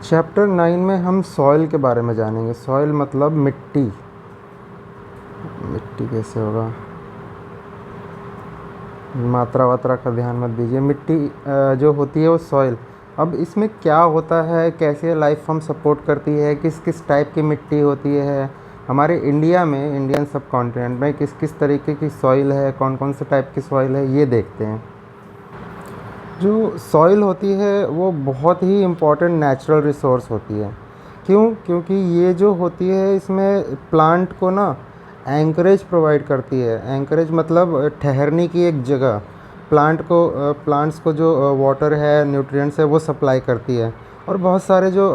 Chapter 9 में हम soil के बारे में जानेंगे। सॉइल मतलब मिट्टी। मिट्टी कैसे होगा, मात्रा वात्रा का ध्यान मत दीजिए। मिट्टी जो होती है वो सॉइल। अब इसमें क्या होता है, कैसे लाइफ फॉर्म सपोर्ट करती है, किस किस टाइप की मिट्टी होती है, हमारे इंडिया में, इंडियन सब कॉन्टिनेंट में किस किस तरीके की सॉइल है, कौन कौन से टाइप की सॉइल है, ये देखते हैं। जो सॉइल होती है वो बहुत ही इम्पोर्टेंट नेचुरल रिसोर्स होती है। क्यों? क्योंकि ये जो होती है इसमें प्लांट को ना एंकरेज प्रोवाइड करती है। एंकरेज मतलब ठहरने की एक जगह। प्लांट्स को जो वाटर है, न्यूट्रिएंट्स है, वो सप्लाई करती है। और बहुत सारे जो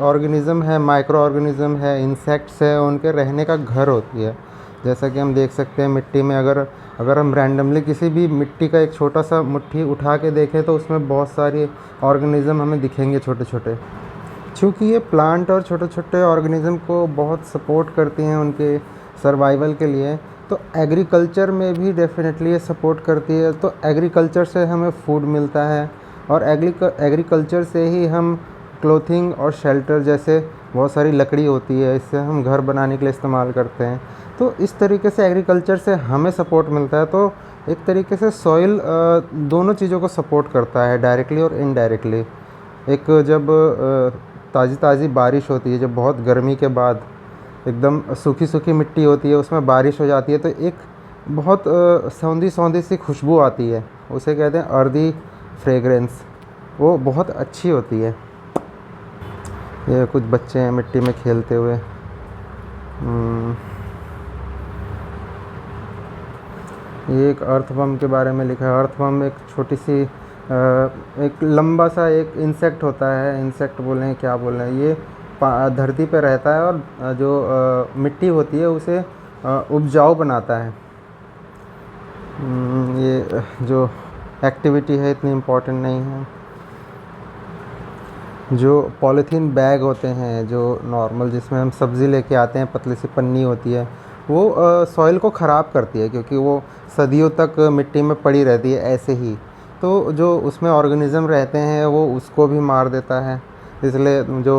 ऑर्गेनिज़म है, माइक्रो ऑर्गेनिज़म है, इंसेक्ट्स है, उनके रहने का घर होती है। जैसा कि हम देख सकते हैं मिट्टी में, अगर अगर हम रैंडमली किसी भी मिट्टी का एक छोटा सा मुट्ठी उठा के देखें तो उसमें बहुत सारे ऑर्गेनिज़म हमें दिखेंगे, छोटे छोटे। चूँकि ये प्लांट और छोटे छोटे ऑर्गेनिज़म को बहुत सपोर्ट करती हैं उनके सर्वाइवल के लिए, तो एग्रीकल्चर में भी डेफिनेटली ये सपोर्ट करती है। तो एग्रीकल्चर से हमें फूड मिलता है, और एग्रीकल्चर से ही हम क्लोथिंग और शेल्टर जैसे बहुत सारी लकड़ी होती है, इससे हम घर बनाने के लिए इस्तेमाल करते हैं। तो इस तरीके से एग्रीकल्चर से हमें सपोर्ट मिलता है। तो एक तरीके से सॉइल दोनों चीज़ों को सपोर्ट करता है, डायरेक्टली और इनडायरेक्टली। एक जब ताज़ी ताज़ी बारिश होती है, जब बहुत गर्मी के बाद एकदम सूखी सूखी मिट्टी होती है, उसमें बारिश हो जाती है, तो एक बहुत सौंधी सौंधी सी खुशबू आती है, उसे कहते हैं अर्दी फ्रेगरेंस। वो बहुत अच्छी होती है। ये कुछ बच्चे हैं मिट्टी में खेलते हुए। ये एक अर्थवर्म के बारे में लिखा है। अर्थवर्म एक छोटी सी एक लंबा सा एक इंसेक्ट होता है। इंसेक्ट बोलें, क्या बोलें, ये धरती पे रहता है और जो मिट्टी होती है उसे उपजाऊ बनाता है। ये जो एक्टिविटी है इतनी इम्पोर्टेंट नहीं है। जो पॉलीथीन बैग होते हैं, जो नॉर्मल जिसमें हम सब्ज़ी लेके आते हैं, पतली सी पन्नी होती है, वो सॉइल को ख़राब करती है, क्योंकि वो सदियों तक मिट्टी में पड़ी रहती है ऐसे ही। तो जो उसमें ऑर्गेनिज़म रहते हैं वो उसको भी मार देता है। इसलिए जो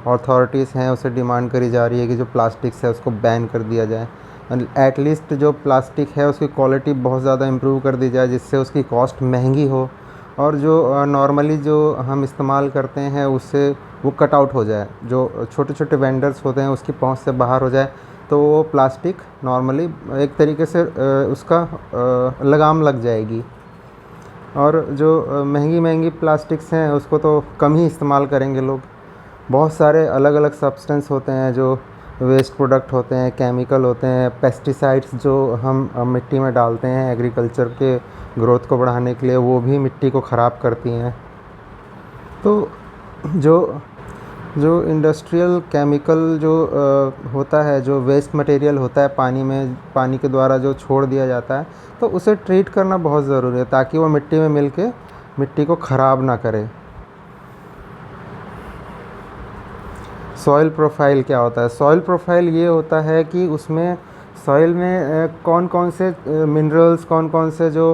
अथॉरिटीज़ हैं उसे डिमांड करी जा रही है कि जो प्लास्टिक्स है उसको बैन कर दिया जाए। एटलीस्ट जो प्लास्टिक है उसकी क्वालिटी बहुत ज़्यादा इम्प्रूव कर दी जाए, जिससे उसकी कॉस्ट महंगी हो, और जो नॉर्मली जो हम इस्तेमाल करते हैं उससे वो कट आउट हो जाए, जो छोटे छोटे वेंडर्स होते हैं उसकी पहुंच से बाहर हो जाए। तो वो प्लास्टिक नॉर्मली एक तरीके से उसका लगाम लग जाएगी। और जो महंगी महंगी प्लास्टिक्स हैं उसको तो कम ही इस्तेमाल करेंगे लोग। बहुत सारे अलग अलग सब्सटेंस होते हैं जो वेस्ट प्रोडक्ट होते हैं, केमिकल होते हैं, पेस्टिसाइड्स जो हम मिट्टी में डालते हैं एग्रीकल्चर के ग्रोथ को बढ़ाने के लिए, वो भी मिट्टी को ख़राब करती हैं। तो जो जो इंडस्ट्रियल केमिकल जो होता है, जो वेस्ट मटेरियल होता है पानी में, पानी के द्वारा जो छोड़ दिया जाता है, तो उसे ट्रीट करना बहुत ज़रूरी है ताकि वो मिट्टी में मिल के मिट्टी को ख़राब ना करे। सॉइल प्रोफाइल क्या होता है? सॉइल प्रोफाइल ये होता है कि उसमें सॉइल में कौन कौन से मिनरल्स, कौन कौन से जो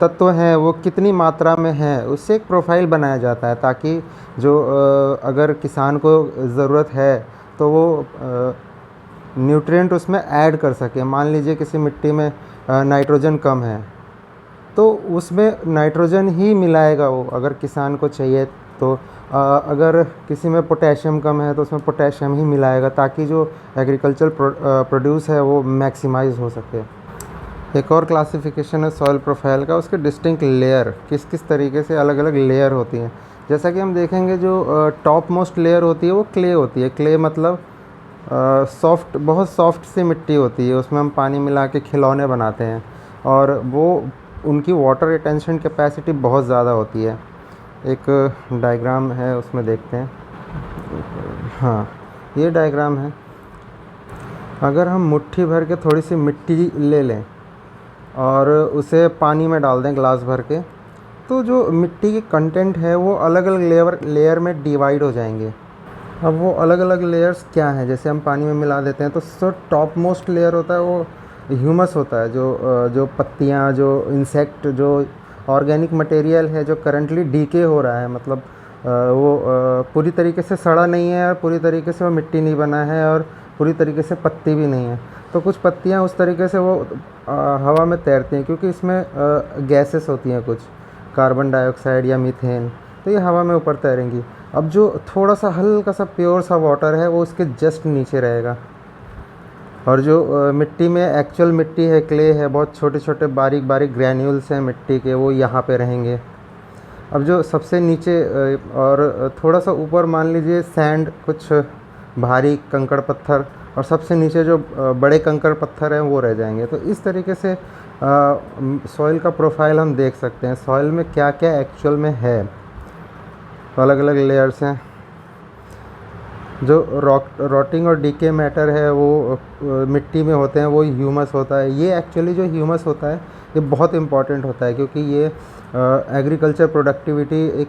तत्व हैं वो कितनी मात्रा में हैं, उससे एक प्रोफाइल बनाया जाता है, ताकि जो अगर किसान को ज़रूरत है तो वो न्यूट्रिएंट उसमें ऐड कर सके। मान लीजिए किसी मिट्टी में नाइट्रोजन कम है, तो उसमें नाइट्रोजन ही मिलाएगा वो, अगर किसान को चाहिए तो। अगर किसी में पोटेशियम कम है तो उसमें पोटेशियम ही मिलाएगा, ताकि जो एग्रीकल्चर प्रोड्यूस है वो मैक्सिमाइज़ हो सके। एक और क्लासिफिकेशन है सॉइल प्रोफाइल का, उसके डिस्टिंक्ट लेयर, किस किस तरीके से अलग अलग लेयर होती हैं। जैसा कि हम देखेंगे जो टॉप मोस्ट लेयर होती है वो क्ले होती है। क्ले मतलब सॉफ्ट, बहुत सॉफ्ट सी मिट्टी होती है, उसमें हम पानी मिला के खिलौने बनाते हैं, और वो उनकी वाटर रिटेंशन कैपेसिटी बहुत ज़्यादा होती है। एक डायग्राम है उसमें देखते हैं। हाँ, ये डायग्राम है। अगर हम मुट्ठी भर के थोड़ी सी मिट्टी ले लें और उसे पानी में डाल दें ग्लास भर के, तो जो मिट्टी की कंटेंट है वो अलग अलग लेयर में डिवाइड हो जाएंगे। अब वो अलग अलग लेयर्स क्या हैं? जैसे हम पानी में मिला देते हैं तो टॉप मोस्ट लेयर होता है वो ह्यूमस होता है, जो पत्तियाँ, जो इंसेक्ट, जो ऑर्गेनिक मटेरियल है जो करंटली डीके हो रहा है, मतलब वो पूरी तरीके से सड़ा नहीं है और पूरी तरीके से वो मिट्टी नहीं बना है और पूरी तरीके से पत्ती भी नहीं है। तो कुछ पत्तियाँ उस तरीके से वो हवा में तैरती हैं, क्योंकि इसमें गैसेस होती हैं कुछ, कार्बन डाइऑक्साइड या मीथेन, तो ये हवा में ऊपर तैरेंगी। अब जो थोड़ा सा हल्का सा प्योर सा वाटर है वो उसके जस्ट नीचे रहेगा, और जो मिट्टी में एक्चुअल मिट्टी है, क्ले है, बहुत छोटे छोटे बारीक बारीक ग्रैन्यूल्स हैं मिट्टी के, वो यहाँ पे रहेंगे। अब जो सबसे नीचे और थोड़ा सा ऊपर मान लीजिए सैंड, कुछ भारी कंकड़ पत्थर, और सबसे नीचे जो बड़े कंकड़ पत्थर हैं वो रह जाएंगे। तो इस तरीके से सॉइल का प्रोफाइल हम देख सकते हैं, सॉइल में क्या क्या एक्चुअल में है। तो अलग अलग लेयर्स हैं। जो रॉटिंग और डीके मैटर है वो मिट्टी में होते हैं, वो ह्यूमस होता है। ये एक्चुअली जो ह्यूमस होता है ये बहुत इम्पॉर्टेंट होता है, क्योंकि ये एग्रीकल्चर प्रोडक्टिविटी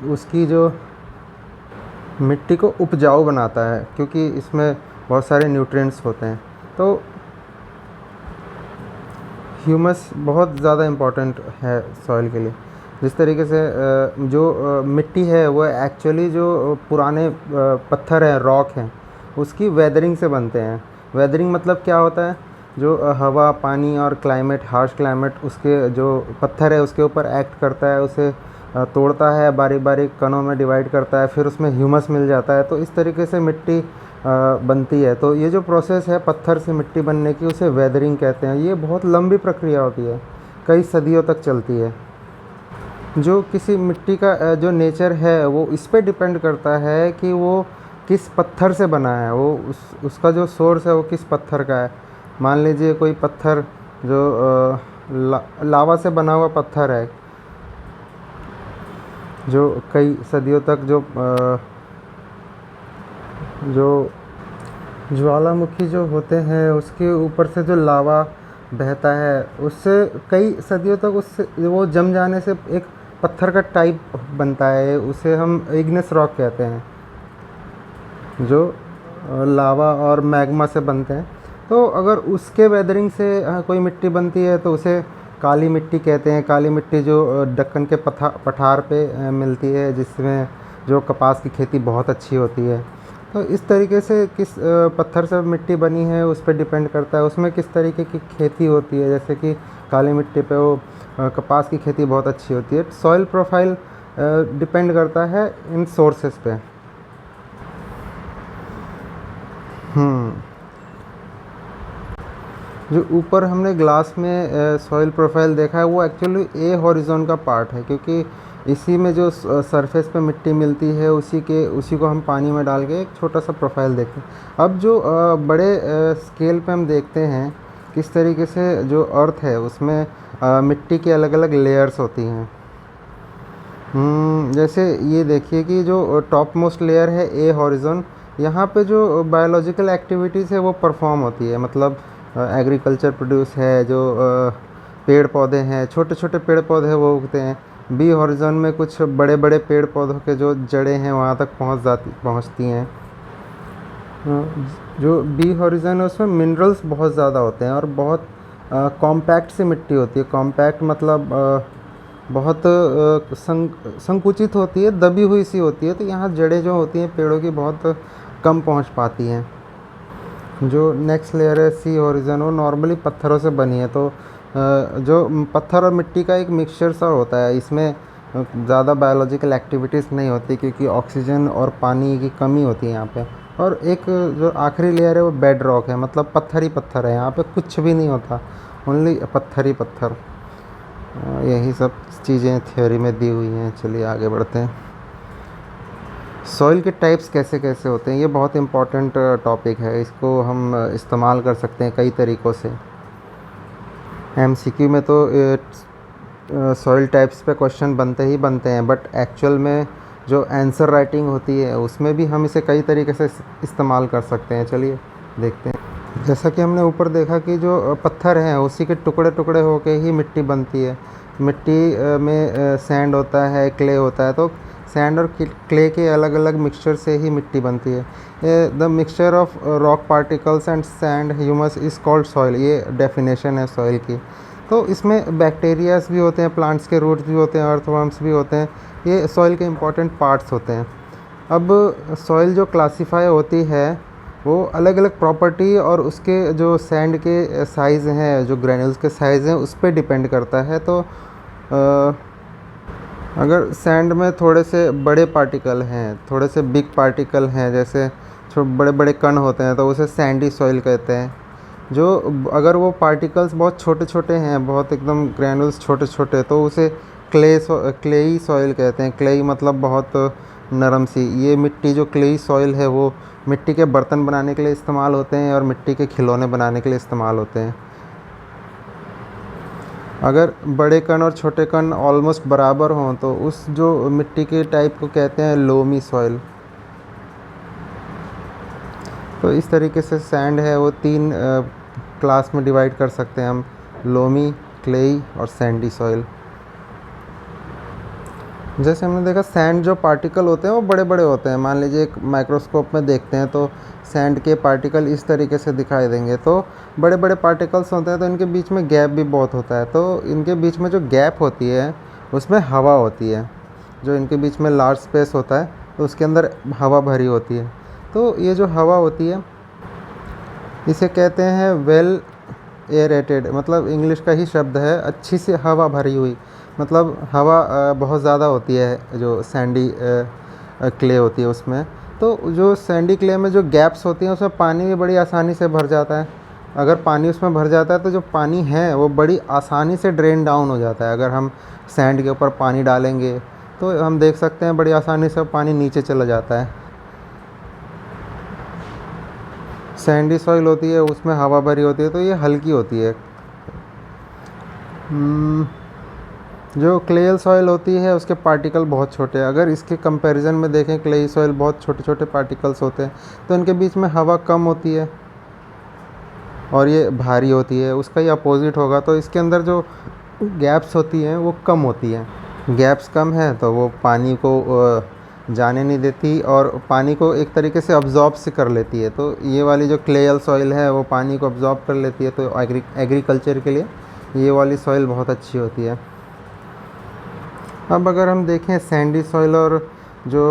उसकी जो मिट्टी को उपजाऊ बनाता है, क्योंकि इसमें बहुत सारे न्यूट्रिएंट्स होते हैं। तो ह्यूमस बहुत ज़्यादा इम्पॉर्टेंट है सॉइल के लिए। जिस तरीके से जो मिट्टी है वो एक्चुअली जो पुराने पत्थर हैं, रॉक हैं, उसकी वेदरिंग से बनते हैं। वेदरिंग मतलब क्या होता है, जो हवा, पानी और क्लाइमेट, हार्श क्लाइमेट उसके जो पत्थर है उसके ऊपर एक्ट करता है, उसे तोड़ता है, बारीक बारीक कणों में डिवाइड करता है, फिर उसमें ह्यूमस मिल जाता है। तो इस तरीके से मिट्टी बनती है। तो ये जो प्रोसेस है पत्थर से मिट्टी बनने की, उसे वेदरिंग कहते हैं। ये बहुत लंबी प्रक्रिया होती है, कई सदियों तक चलती है। जो किसी मिट्टी का जो नेचर है वो इस पे डिपेंड करता है कि वो किस पत्थर से बना है, वो उसका जो सोर्स है वो किस पत्थर का है। मान लीजिए कोई पत्थर जो लावा से बना हुआ पत्थर है, जो कई सदियों तक जो ज्वालामुखी जो होते हैं उसके ऊपर से जो लावा बहता है, उससे कई सदियों तक उससे वो जम जाने से एक पत्थर का टाइप बनता है, उसे हम इग्नेस रॉक कहते हैं, जो लावा और मैग्मा से बनते हैं। तो अगर उसके वेदरिंग से कोई मिट्टी बनती है तो उसे काली मिट्टी कहते हैं। काली मिट्टी जो दक्कन के पठार पे मिलती है, जिसमें जो कपास की खेती बहुत अच्छी होती है। तो इस तरीके से किस पत्थर से मिट्टी बनी है उस पर डिपेंड करता है, उसमें किस तरीके की खेती होती है। जैसे कि काली मिट्टी पे वो कपास की खेती बहुत अच्छी होती है। सॉइल प्रोफाइल डिपेंड करता है इन सोर्सेस पे। जो ऊपर हमने ग्लास में सॉइल प्रोफाइल देखा है वो एक्चुअली ए हॉरिजॉन का पार्ट है, क्योंकि इसी में जो सरफेस पे मिट्टी मिलती है उसी को हम पानी में डाल के एक छोटा सा प्रोफाइल देखते हैं। अब जो बड़े स्केल पे हम देखते हैं किस तरीके से जो अर्थ है उसमें मिट्टी की अलग अलग लेयर्स होती हैं। जैसे ये देखिए कि जो टॉप मोस्ट लेयर है ए हॉरिजॉन, यहाँ पे जो बायोलॉजिकल एक्टिविटीज़ है वो परफॉर्म होती है। मतलब एग्रीकल्चर प्रोड्यूस है, जो पेड़ पौधे हैं, छोटे छोटे पेड़ पौधे वो उगते हैं। बी हॉरिजॉन में कुछ बड़े बड़े पेड़ पौधों के जो जड़ें हैं वहाँ तक पहुँचती हैं। जो बी हॉरिजॉन है उसमें मिनरल्स बहुत ज़्यादा होते हैं और बहुत कॉम्पैक्ट सी मिट्टी होती है। कॉम्पैक्ट मतलब बहुत संकुचित होती है, दबी हुई सी होती है। तो यहाँ जड़ें जो होती हैं पेड़ों की बहुत कम पहुँच पाती हैं। जो नेक्स्ट लेयर है सी हॉरिजॉन, वो नॉर्मली पत्थरों से बनी है। तो जो पत्थर और मिट्टी का एक मिक्सचर सा होता है, इसमें ज़्यादा बायोलॉजिकल एक्टिविटीज़ नहीं होती, क्योंकि ऑक्सीजन और पानी की कमी होती है यहाँ पे। और एक जो आखिरी लेयर है वो बेड रॉक है, मतलब पत्थर ही पत्थर है, यहाँ पे कुछ भी नहीं होता, ओनली पत्थर ही पत्थर। यही सब चीज़ें थ्योरी में दी हुई हैं। चलिए आगे बढ़ते हैं। सॉइल के टाइप्स कैसे कैसे होते हैं, ये बहुत इम्पॉर्टेंट टॉपिक है। इसको हम इस्तेमाल कर सकते हैं कई तरीक़ों से। एमसीक्यू में तो सॉइल टाइप्स पे क्वेश्चन बनते ही बनते हैं, बट एक्चुअल में जो आंसर राइटिंग होती है उसमें भी हम इसे कई तरीके से इस्तेमाल कर सकते हैं। चलिए देखते हैं। जैसा कि हमने ऊपर देखा कि जो पत्थर हैं उसी के टुकड़े टुकड़े होके ही मिट्टी बनती है। मिट्टी में सैंड होता है, क्ले होता है, तो सैंड और क्ले के अलग अलग मिक्सचर से ही मिट्टी बनती है। The mixture of rock particles and sand humus is called soil, ये डेफिनेशन है सॉइल की। तो इसमें बैक्टीरियाज भी होते हैं, प्लांट्स के रूट्स भी होते हैं, अर्थवर्म्स भी होते हैं। ये सॉइल के इम्पॉर्टेंट पार्ट्स होते हैं। अब सॉइल जो क्लासीफाई होती है वो अलग अलग प्रॉपर्टी और उसके जो सैंड के साइज़ हैं, जो ग्रेन्यूल्स के साइज़ हैं, उस पे डिपेंड करता है। तो अगर सैंड में थोड़े से बड़े पार्टिकल हैं, थोड़े से बिग पार्टिकल हैं, जैसे बड़े बड़े कण होते हैं, तो उसे सैंडी सॉइल कहते हैं। जो अगर वो पार्टिकल्स बहुत छोटे छोटे हैं, बहुत एकदम ग्रैनुल्स छोटे छोटे, तो उसे क्लेई सॉइल कहते हैं। क्लेई मतलब बहुत नरम सी। ये मिट्टी जो क्लेई सॉइल है वो मिट्टी के बर्तन बनाने के लिए इस्तेमाल होते हैं और मिट्टी के खिलौने बनाने के लिए इस्तेमाल होते हैं। अगर बड़े कण और छोटे कण ऑलमोस्ट बराबर हों तो उस जो मिट्टी के टाइप को कहते हैं लोमी सॉइल। तो इस तरीके से सैंड है वो 3 क्लास में डिवाइड कर सकते हैं हम, लोमी, क्लेई और सैंडी सॉइल। जैसे हमने देखा सैंड जो पार्टिकल होते हैं वो बड़े बड़े होते हैं। मान लीजिए एक माइक्रोस्कोप में देखते हैं तो सैंड के पार्टिकल इस तरीके से दिखाई देंगे। तो बड़े बड़े पार्टिकल्स होते हैं तो इनके बीच में गैप भी बहुत होता है। तो इनके बीच में जो गैप होती है उसमें हवा होती है। जो इनके बीच में लार्ज स्पेस होता है तो उसके अंदर हवा भरी होती है। तो ये जो हवा होती है इसे कहते हैं वेल एयरेटेड, मतलब इंग्लिश का ही शब्द है, अच्छी सी हवा भरी हुई। मतलब हवा बहुत ज़्यादा होती है जो सैंडी क्ले होती है उसमें। तो जो सैंडी क्ले में जो गैप्स होती हैं उसमें पानी भी बड़ी आसानी से भर जाता है। अगर पानी उसमें भर जाता है तो जो पानी है वो बड़ी आसानी से ड्रेन डाउन हो जाता है। अगर हम सैंड के ऊपर पानी डालेंगे तो हम देख सकते हैं बड़ी आसानी से पानी नीचे चला जाता है। सैंडी सॉइल होती है उसमें हवा भरी होती है तो ये हल्की होती है। जो क्लेयल सॉइल होती है उसके पार्टिकल बहुत छोटे हैं। अगर इसके कंपैरिजन में देखें, क्लेई सॉइल बहुत छोटे छोटे पार्टिकल्स होते हैं तो इनके बीच में हवा कम होती है और ये भारी होती है। उसका ही अपोजिट होगा, तो इसके अंदर जो गैप्स होती हैं वो कम होती हैं। गैप्स कम है तो वो पानी को जाने नहीं देती और पानी को एक तरीके से अब्जॉर्ब से कर लेती है। तो ये वाली जो क्लेयल सॉइल है वो पानी को अब्जॉर्ब कर लेती है। तो एग्रीकल्चर के लिए ये वाली सॉइल बहुत अच्छी होती है। अब अगर हम देखें सैंडी सॉइल और जो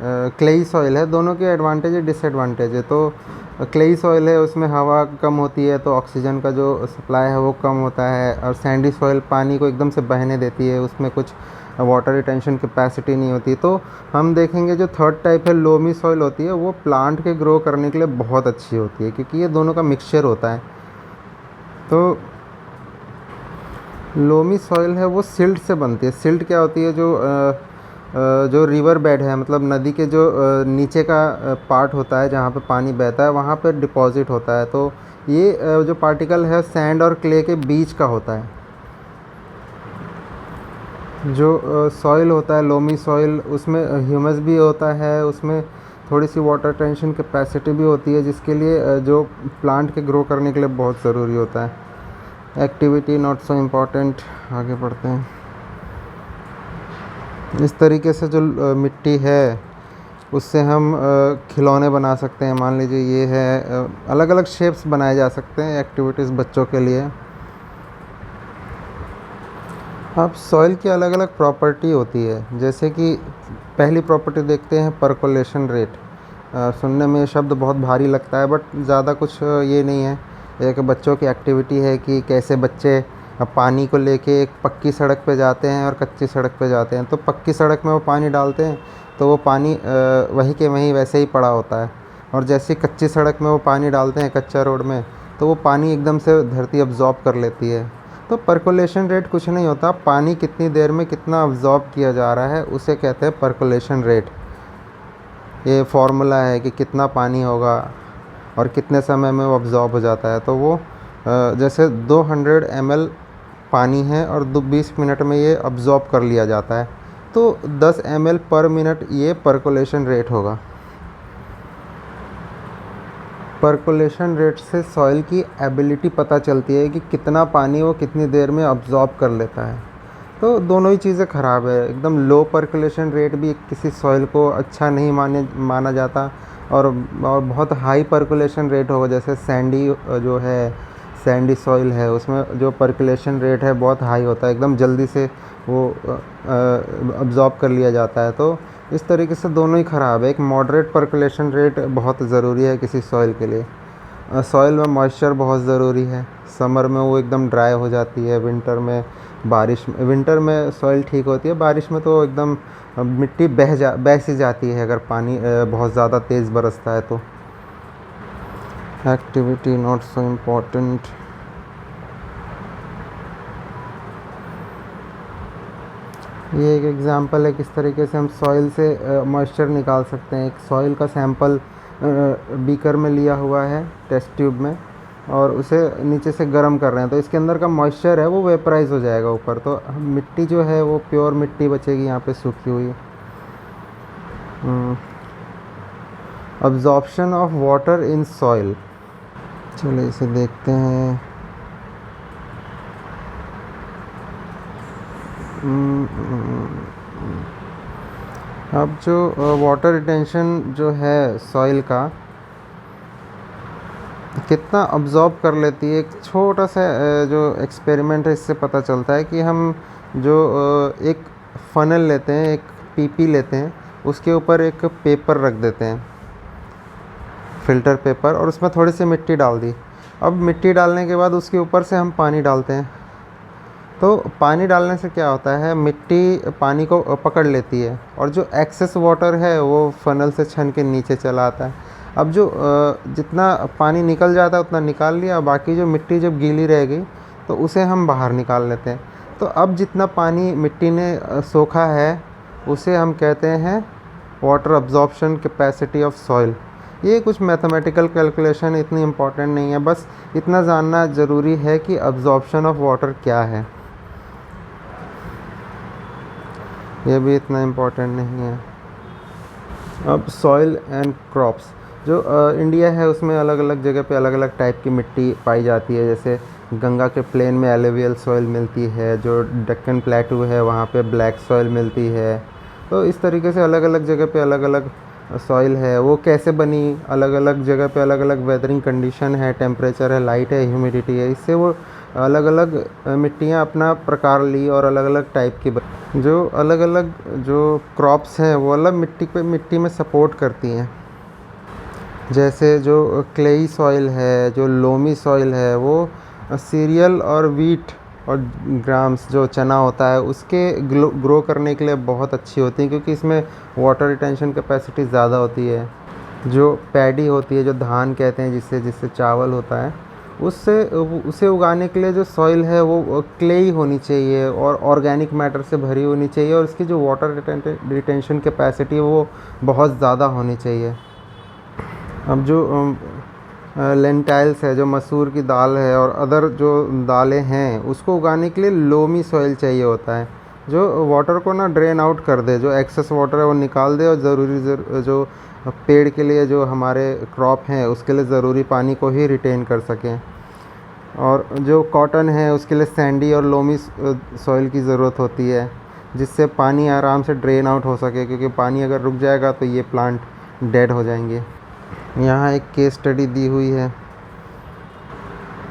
क्लेई सॉइल है, दोनों के एडवांटेज है डिसएडवांटेज है। तो क्लेई सॉइल है उसमें हवा कम होती है तो ऑक्सीजन का जो सप्लाई है वो कम होता है। और सैंडी सॉइल पानी को एकदम से बहने देती है, उसमें कुछ वाटर रिटेंशन कैपेसिटी नहीं होती। तो हम देखेंगे जो थर्ड टाइप है लोमी सॉइल होती है वो प्लांट के ग्रो करने के लिए बहुत अच्छी होती है क्योंकि ये दोनों का मिक्सचर होता है। तो लोमी सॉइल है वो सिल्ट से बनती है। सिल्ट क्या होती है? जो रिवर बेड है, मतलब नदी के जो नीचे का पार्ट होता है जहाँ पे पानी बहता है वहाँ पे डिपॉजिट होता है। तो ये जो पार्टिकल है सैंड और क्ले के बीच का होता है। जो सॉइल होता है लोमी सॉइल उसमें ह्यूमस भी होता है, उसमें थोड़ी सी वाटर टेंशन कैपेसिटी भी होती है जिसके लिए जो प्लांट के ग्रो करने के लिए बहुत ज़रूरी होता है। Activity not so important. आगे बढ़ते हैं। इस तरीके से जो मिट्टी है उससे हम खिलौने बना सकते हैं। मान लीजिए ये है, अलग अलग शेप्स बनाए जा सकते हैं एक्टिविटीज़ बच्चों के लिए। अब सॉइल की अलग अलग प्रॉपर्टी होती है, जैसे कि पहली प्रॉपर्टी देखते हैं परकोलेशन रेट। सुनने में शब्द बहुत भारी लगता है बट ज़्यादा कुछ ये नहीं है। एक बच्चों की एक्टिविटी है कि कैसे बच्चे पानी को लेके एक पक्की सड़क पे जाते हैं और कच्ची सड़क पे जाते हैं। तो पक्की सड़क में वो पानी डालते हैं तो वो पानी वहीं के वहीं वैसे ही पड़ा होता है। और जैसे कच्ची सड़क में वो पानी डालते हैं कच्चा रोड में तो वो पानी एकदम से धरती अब्जॉर्ब कर लेती है। तो परकोलेशन रेट कुछ नहीं होता, पानी कितनी देर में कितना अब्जॉर्ब किया जा रहा है उसे कहते हैं परकोलेशन रेट। ये फॉर्मूला है कि कितना पानी होगा और कितने समय में वो अब्जॉर्ब हो जाता है। तो वो जैसे 200 ml पानी है और 20 मिनट में ये अब्जॉर्ब कर लिया जाता है, तो 10 ml पर मिनट ये परकोलेशन रेट होगा। परकोलेशन रेट से सॉइल की एबिलिटी पता चलती है कि कितना पानी वो कितनी देर में अब्जॉर्ब कर लेता है। तो दोनों ही चीज़ें ख़राब है। एकदम लो परकोलेशन रेट भी किसी सॉइल को अच्छा नहीं माना जाता और बहुत हाई परकोलेशन रेट होगा, जैसे सैंडी जो है सैंडी सॉइल है उसमें जो परकोलेशन रेट है बहुत हाई होता है, एकदम जल्दी से वो अब्जॉर्ब कर लिया जाता है। तो इस तरीके से दोनों ही ख़राब है। एक मॉडरेट पर्कुलेशन रेट बहुत ज़रूरी है किसी सॉइल के लिए। सॉइल में मॉइस्चर बहुत ज़रूरी है। समर में वो एकदम ड्राई हो जाती है, विंटर में सॉइल ठीक होती है, बारिश में तो एकदम मिट्टी बह सी जाती है अगर पानी बहुत ज़्यादा तेज़ बरसता है तो। Activity not so important. ये एक एग्जांपल है किस तरीके से हम सॉइल से मॉइस्चर निकाल सकते हैं। एक सॉइल का सैंपल बीकर में लिया हुआ है टेस्ट ट्यूब में, और उसे नीचे से गर्म कर रहे हैं, तो इसके अंदर का मॉइस्चर है वो वेपराइज हो जाएगा ऊपर, तो मिट्टी जो है वो प्योर मिट्टी बचेगी यहाँ पे सूखी हुई। Absorption of water in soil, चलो इसे देखते हैं। अब जो वाटर रिटेंशन जो है सॉइल का कितना अब्जॉर्ब कर लेती है, एक छोटा सा जो एक्सपेरिमेंट है इससे पता चलता है कि हम जो एक फ़नल लेते हैं, एक पीपी लेते हैं, उसके ऊपर एक पेपर रख देते हैं, फ़िल्टर पेपर, और उसमें थोड़ी सी मिट्टी डाल दी। अब मिट्टी डालने के बाद उसके ऊपर से हम पानी डालते हैं, तो पानी डालने से क्या होता है, मिट्टी पानी को पकड़ लेती है, और जो एक्सेस वाटर है वो फ़नल से छन के नीचे चला आता है। अब जो जितना पानी निकल जाता है उतना निकाल लिया, बाकी जो मिट्टी जब गीली रह गई तो उसे हम बाहर निकाल लेते हैं। तो अब जितना पानी मिट्टी ने सोखा है उसे हम कहते हैं water absorption capacity of soil. ये कुछ मैथमेटिकल कैलकुलेशन इतनी इम्पॉर्टेंट नहीं है, बस इतना जानना ज़रूरी है कि अब्जॉर्प्शन ऑफ वाटर क्या है, ये भी इतना इम्पोर्टेंट नहीं है। अब सॉइल एंड क्रॉप्स, जो इंडिया है उसमें अलग अलग जगह पे अलग अलग टाइप की मिट्टी पाई जाती है। जैसे गंगा के प्लेन में एलुवियल सॉइल मिलती है, जो डेक्कन प्लेटू है वहाँ पे ब्लैक सॉइल मिलती है। तो इस तरीके से अलग अलग जगह पे अलग अलग सॉइल है। वो कैसे बनी, अलग अलग जगह पे अलग अलग वेदरिंग कंडीशन है, टेम्परेचर है, लाइट है, ह्यूमिडिटी है, इससे वो अलग अलग मिट्टियाँ अपना प्रकार ली और अलग अलग टाइप की जो अलग अलग जो क्रॉप्स हैं वो अलग मिट्टी में सपोर्ट करती हैं। जैसे जो क्लेई सॉइल है, जो लोमी सॉइल है, वो सीरियल और वीट और ग्राम्स जो चना होता है उसके ग्रो करने के लिए बहुत अच्छी होती है, क्योंकि इसमें वाटर रिटेंशन कैपेसिटी ज़्यादा होती है। जो पैडी होती है, जो धान कहते हैं जिससे जिससे चावल होता है, उसे उगाने के लिए जो सॉइल है वो क्लेई होनी चाहिए और ऑर्गेनिक मैटर से भरी होनी चाहिए, और इसकी जो वाटर रिटेंशन कैपेसिटी है वो बहुत ज़्यादा होनी चाहिए। अब जो लेंटाइल्स है, जो मसूर की दाल है और अदर जो दालें हैं, उसको उगाने के लिए लोमी सॉइल चाहिए होता है, जो वाटर को ना ड्रेन आउट कर दे, जो एक्सेस वाटर है वो निकाल दे, और जो पेड़ के लिए, जो हमारे क्रॉप हैं उसके लिए ज़रूरी पानी को ही रिटेन कर सकें। और जो कॉटन है उसके लिए सैंडी और लोमी सॉइल की ज़रूरत होती है, जिससे पानी आराम से ड्रेन आउट हो सके, क्योंकि पानी अगर रुक जाएगा तो ये प्लांट डेड हो जाएंगे। यहाँ एक केस स्टडी दी हुई है,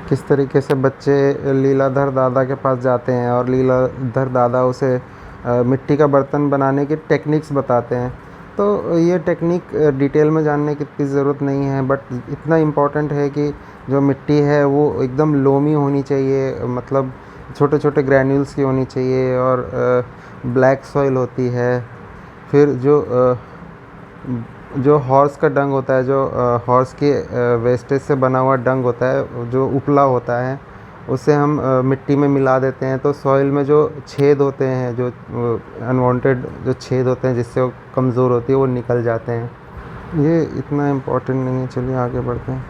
किस तरीके से बच्चे लीलाधर दादा के पास जाते हैं और लीलाधर दादा उसे मिट्टी का बर्तन बनाने की टेक्निक्स बताते हैं। तो ये टेक्निक डिटेल में जानने की इतनी ज़रूरत नहीं है, बट इतना इम्पॉर्टेंट है कि जो मिट्टी है वो एकदम लोमी होनी चाहिए, मतलब छोटे छोटे ग्रैन्यूल्स की होनी चाहिए, और ब्लैक सॉइल होती है। फिर जो हॉर्स का डंग होता है, जो हॉर्स के वेस्टेज से बना हुआ डंग होता है, जो उपला होता है, उसे हम मिट्टी में मिला देते हैं, तो सॉइल में जो छेद होते हैं, जो अनवांटेड जो छेद होते हैं जिससे वो कमज़ोर होती है, वो निकल जाते हैं। ये इतना इम्पोर्टेंट नहीं है, चलिए आगे बढ़ते हैं।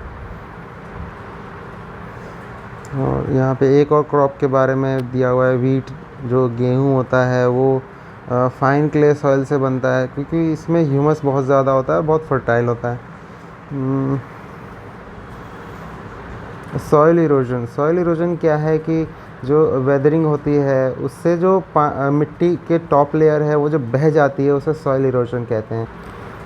और यहाँ पे एक और क्रॉप के बारे में दिया हुआ है, वीट, जो गेहूँ होता है वो फाइन क्ले सॉइल से बनता है, क्योंकि इसमें ह्यूमस बहुत ज़्यादा होता है, बहुत फर्टाइल होता है। सॉइल इरोजन क्या है कि जो वेदरिंग होती है उससे जो मिट्टी के टॉप लेयर है वो जो बह जाती है, उसे सॉइल इरोजन कहते हैं।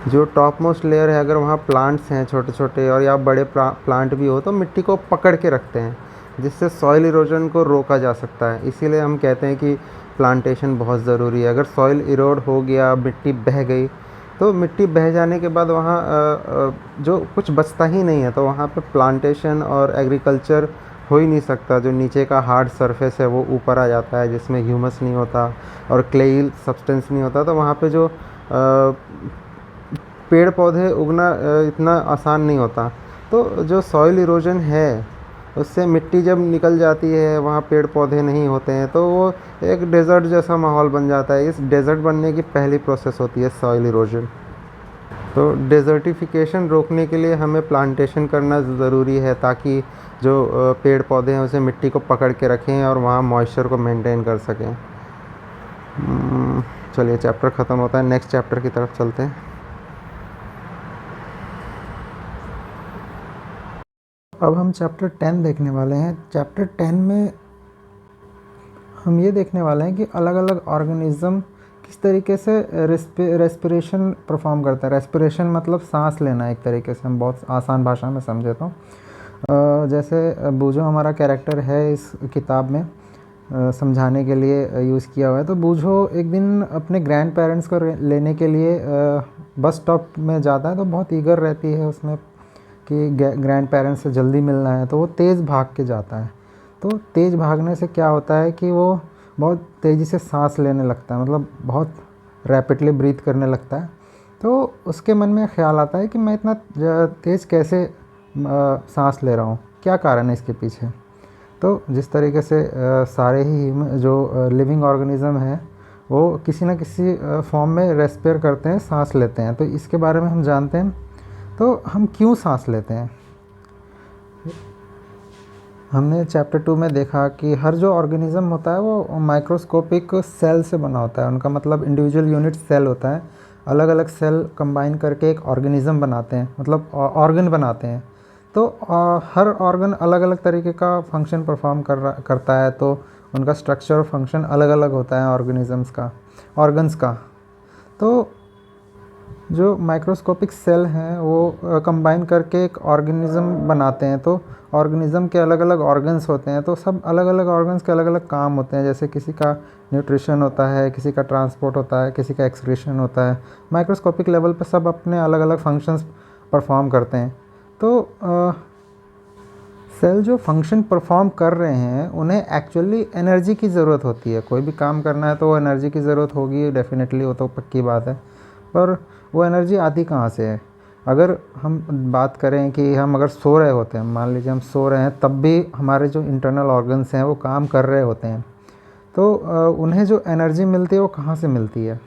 जो टॉप मोस्ट लेयर है, अगर वहाँ प्लांट्स हैं छोटे छोटे और या बड़े प्लांट भी हो, तो मिट्टी को पकड़ के रखते हैं, जिससे सॉइल इरोजन को रोका जा सकता है। इसीलिए हम कहते हैं कि प्लांटेशन बहुत ज़रूरी है। अगर सॉइल इरोड हो गया, मिट्टी बह गई, तो मिट्टी बह जाने के बाद वहाँ जो कुछ बचता ही नहीं है, तो वहाँ पे प्लांटेशन और एग्रीकल्चर हो ही नहीं सकता। जो नीचे का हार्ड सरफेस है वो ऊपर आ जाता है, जिसमें ह्यूमस नहीं होता और क्लेई सब्सटेंस नहीं होता, तो वहाँ पे जो पेड़ पौधे उगना इतना आसान नहीं होता। तो जो सॉइल इरोजन है, उससे मिट्टी जब निकल जाती है, वहाँ पेड़ पौधे नहीं होते हैं, तो वो एक डेज़र्ट जैसा माहौल बन जाता है। इस डेज़र्ट बनने की पहली प्रोसेस होती है सॉइल इरोजन। तो डेज़र्टिफिकेशन रोकने के लिए हमें प्लांटेशन करना ज़रूरी है, ताकि जो पेड़ पौधे हैं उसे मिट्टी को पकड़ के रखें और वहाँ मॉइस्चर को मेंटेन कर सकें। चलिए, चैप्टर ख़त्म होता है, नेक्स्ट चैप्टर की तरफ चलते हैं। अब हम चैप्टर 10 देखने वाले हैं। चैप्टर 10 में हम ये देखने वाले हैं कि अलग अलग ऑर्गेनिज्म किस तरीके से रेस्पिरेशन परफॉर्म करता है। रेस्पिरेशन मतलब सांस लेना, एक तरीके से हम बहुत आसान भाषा में समझे तो जैसे बूझो हमारा कैरेक्टर है इस किताब में, समझाने के लिए यूज़ किया हुआ है। तो बूझो एक दिन अपने ग्रैंड पेरेंट्स को लेने के लिए बस स्टॉप में जाता है, तो बहुत ईगर रहती है उसमें कि ग्रैंड पेरेंट्स से जल्दी मिलना है, तो वो तेज़ भाग के जाता है। तो तेज़ भागने से क्या होता है कि वो बहुत तेज़ी से सांस लेने लगता है, मतलब बहुत रैपिडली ब्रीथ करने लगता है। तो उसके मन में ख्याल आता है कि मैं इतना तेज़ कैसे सांस ले रहा हूँ, क्या कारण है इसके पीछे। तो जिस तरीके से सारे ही जो लिविंग ऑर्गेनिज्म हैं वो किसी न किसी फॉर्म में रेस्पियर करते हैं, सांस लेते हैं, तो इसके बारे में हम जानते हैं। तो हम क्यों सांस लेते हैं? हमने चैप्टर 2 में देखा कि हर जो ऑर्गेनिज्म होता है वो माइक्रोस्कोपिक सेल से बना होता है। उनका मतलब इंडिविजुअल यूनिट सेल होता है। अलग अलग सेल कंबाइन करके एक ऑर्गेनिज्म बनाते हैं, मतलब ऑर्गन बनाते हैं। तो हर ऑर्गन अलग अलग तरीके का फंक्शन परफॉर्म करता है, तो उनका स्ट्रक्चर और फंक्शन अलग अलग होता है ऑर्गेनिजम्स का, ऑर्गन्स का। तो जो माइक्रोस्कोपिक सेल हैं वो कंबाइन करके एक ऑर्गेनिज़म बनाते हैं। तो ऑर्गेनिज़म के अलग अलग ऑर्गन्स होते हैं, तो सब अलग अलग ऑर्गन्स के अलग अलग काम होते हैं। जैसे किसी का न्यूट्रिशन होता है, किसी का ट्रांसपोर्ट होता है, किसी का एक्सक्रीशन होता है। माइक्रोस्कोपिक लेवल पे सब अपने अलग अलग फंक्शंस परफॉर्म करते हैं। तो सेल जो फंक्शन परफॉर्म कर रहे हैं उन्हें एक्चुअली एनर्जी की ज़रूरत होती है। कोई भी काम करना है तो एनर्जी की ज़रूरत होगी, डेफिनेटली, वो तो पक्की बात है। पर वो एनर्जी आती कहाँ से है? अगर हम बात करें कि हम अगर सो रहे होते हैं, मान लीजिए हम सो रहे हैं, तब भी हमारे जो इंटरनल ऑर्गन्स हैं वो काम कर रहे होते हैं। तो उन्हें जो एनर्जी मिलती है वो कहाँ से मिलती है?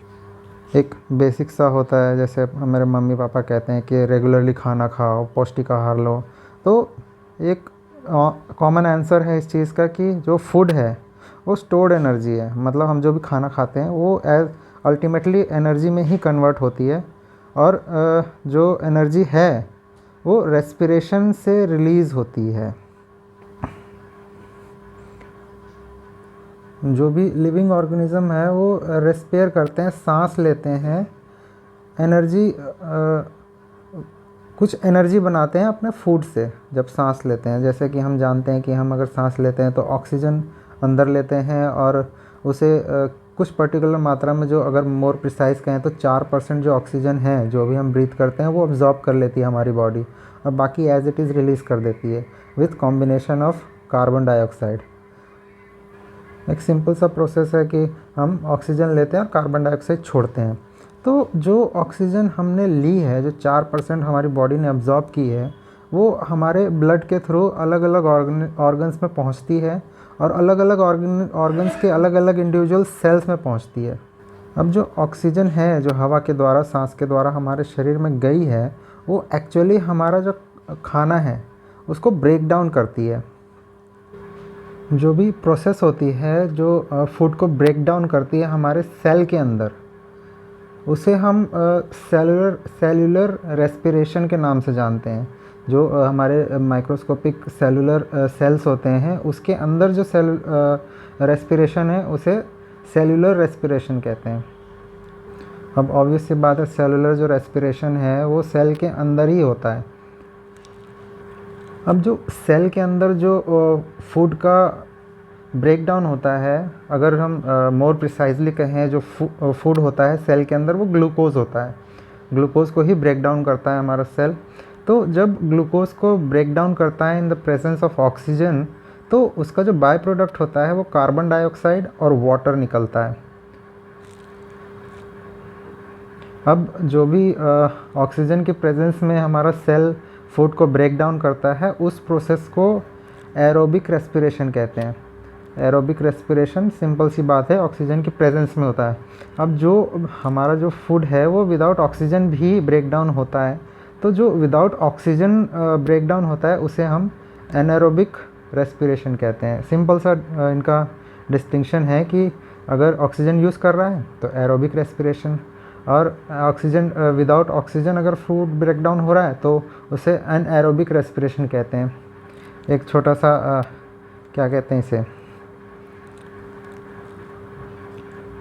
एक बेसिक सा होता है, जैसे मेरे मम्मी पापा कहते हैं कि रेगुलरली खाना खाओ, पौष्टिक आहार लो। तो एक कॉमन आंसर है इस चीज़ का कि जो फूड है वो स्टोर्ड एनर्जी है। मतलब हम जो भी खाना खाते हैं वो अल्टीमेटली एनर्जी में ही कन्वर्ट होती है। और जो एनर्जी है वो रेस्पिरेशन से रिलीज़ होती है। जो भी लिविंग ऑर्गेनिज्म है वो रेस्पियर करते हैं, सांस लेते हैं, एनर्जी कुछ एनर्जी बनाते हैं अपने फूड से जब सांस लेते हैं। जैसे कि हम जानते हैं कि हम अगर सांस लेते हैं तो ऑक्सीजन अंदर लेते हैं और उसे कुछ पर्टिकुलर मात्रा में, जो अगर मोर प्रिसाइज कहें तो 4% जो ऑक्सीजन है जो भी हम ब्रीथ करते हैं वो अब्जॉर्ब कर लेती है हमारी बॉडी, और बाकी एज इट इज़ रिलीज़ कर देती है with combination of carbon dioxide. एक सिंपल सा प्रोसेस है कि हम ऑक्सीजन लेते हैं और कार्बन डाइऑक्साइड छोड़ते हैं। तो जो ऑक्सीजन हमने ली है, जो 4% हमारी बॉडी ने अब्जॉर्ब की है, वो हमारे ब्लड के थ्रू अलग अलग ऑर्गन्स में पहुंचती है और अलग अलग ऑर्गन्स के अलग अलग इंडिविजुअल सेल्स में पहुंचती है। अब जो ऑक्सीजन है जो हवा के द्वारा, सांस के द्वारा हमारे शरीर में गई है, वो एक्चुअली हमारा जो खाना है उसको ब्रेक डाउन करती है। जो भी प्रोसेस होती है जो फूड को ब्रेक डाउन करती है हमारे सेल के अंदर, उसे हम सेल्यूलर रेस्पिरेशन के नाम से जानते हैं। जो हमारे माइक्रोस्कोपिक सेलुलर सेल्स होते हैं उसके अंदर जो रेस्पिरेशन है उसे सेल्यूलर रेस्पिरेशन कहते हैं। अब ऑब्वियस सी बात है, सेलुलर जो रेस्पिरेशन है वो सेल के अंदर ही होता है। अब जो सेल के अंदर जो फूड का ब्रेक डाउन होता है, अगर हम मोर प्रिसाइजली कहें, जो फूड होता है सेल के अंदर वो ग्लूकोज होता है, ग्लूकोज को ही ब्रेक डाउन करता है हमारा सेल। तो जब ग्लूकोज को ब्रेक डाउन करता है in the presence of oxygen, तो उसका जो बाय प्रोडक्ट होता है वो कार्बन डाइऑक्साइड और वाटर निकलता है। अब जो भी ऑक्सीजन के प्रेजेंस में हमारा सेल फूड को ब्रेक डाउन करता है, उस प्रोसेस को एरोबिक रेस्पिरेशन कहते हैं। एरोबिक रेस्पिरेशन सिंपल सी बात है, ऑक्सीजन की प्रेजेंस में होता है। अब जो हमारा जो फूड है वो विदाउट ऑक्सीजन भी ब्रेक डाउन होता है, तो जो विदाउट ऑक्सीजन ब्रेक डाउन होता है उसे हम एनारोबिक रेस्पिरेशन कहते हैं। सिंपल सा इनका डिस्टिंक्शन है कि अगर ऑक्सीजन यूज़ कर रहा है तो एरोबिक रेस्पिरेशन, और ऑक्सीजन विदाउट ऑक्सीजन अगर फूड ब्रेक डाउन हो रहा है तो उसे एनएरोबिक रेस्पिरेशन कहते हैं। एक छोटा सा क्या कहते हैं इसे,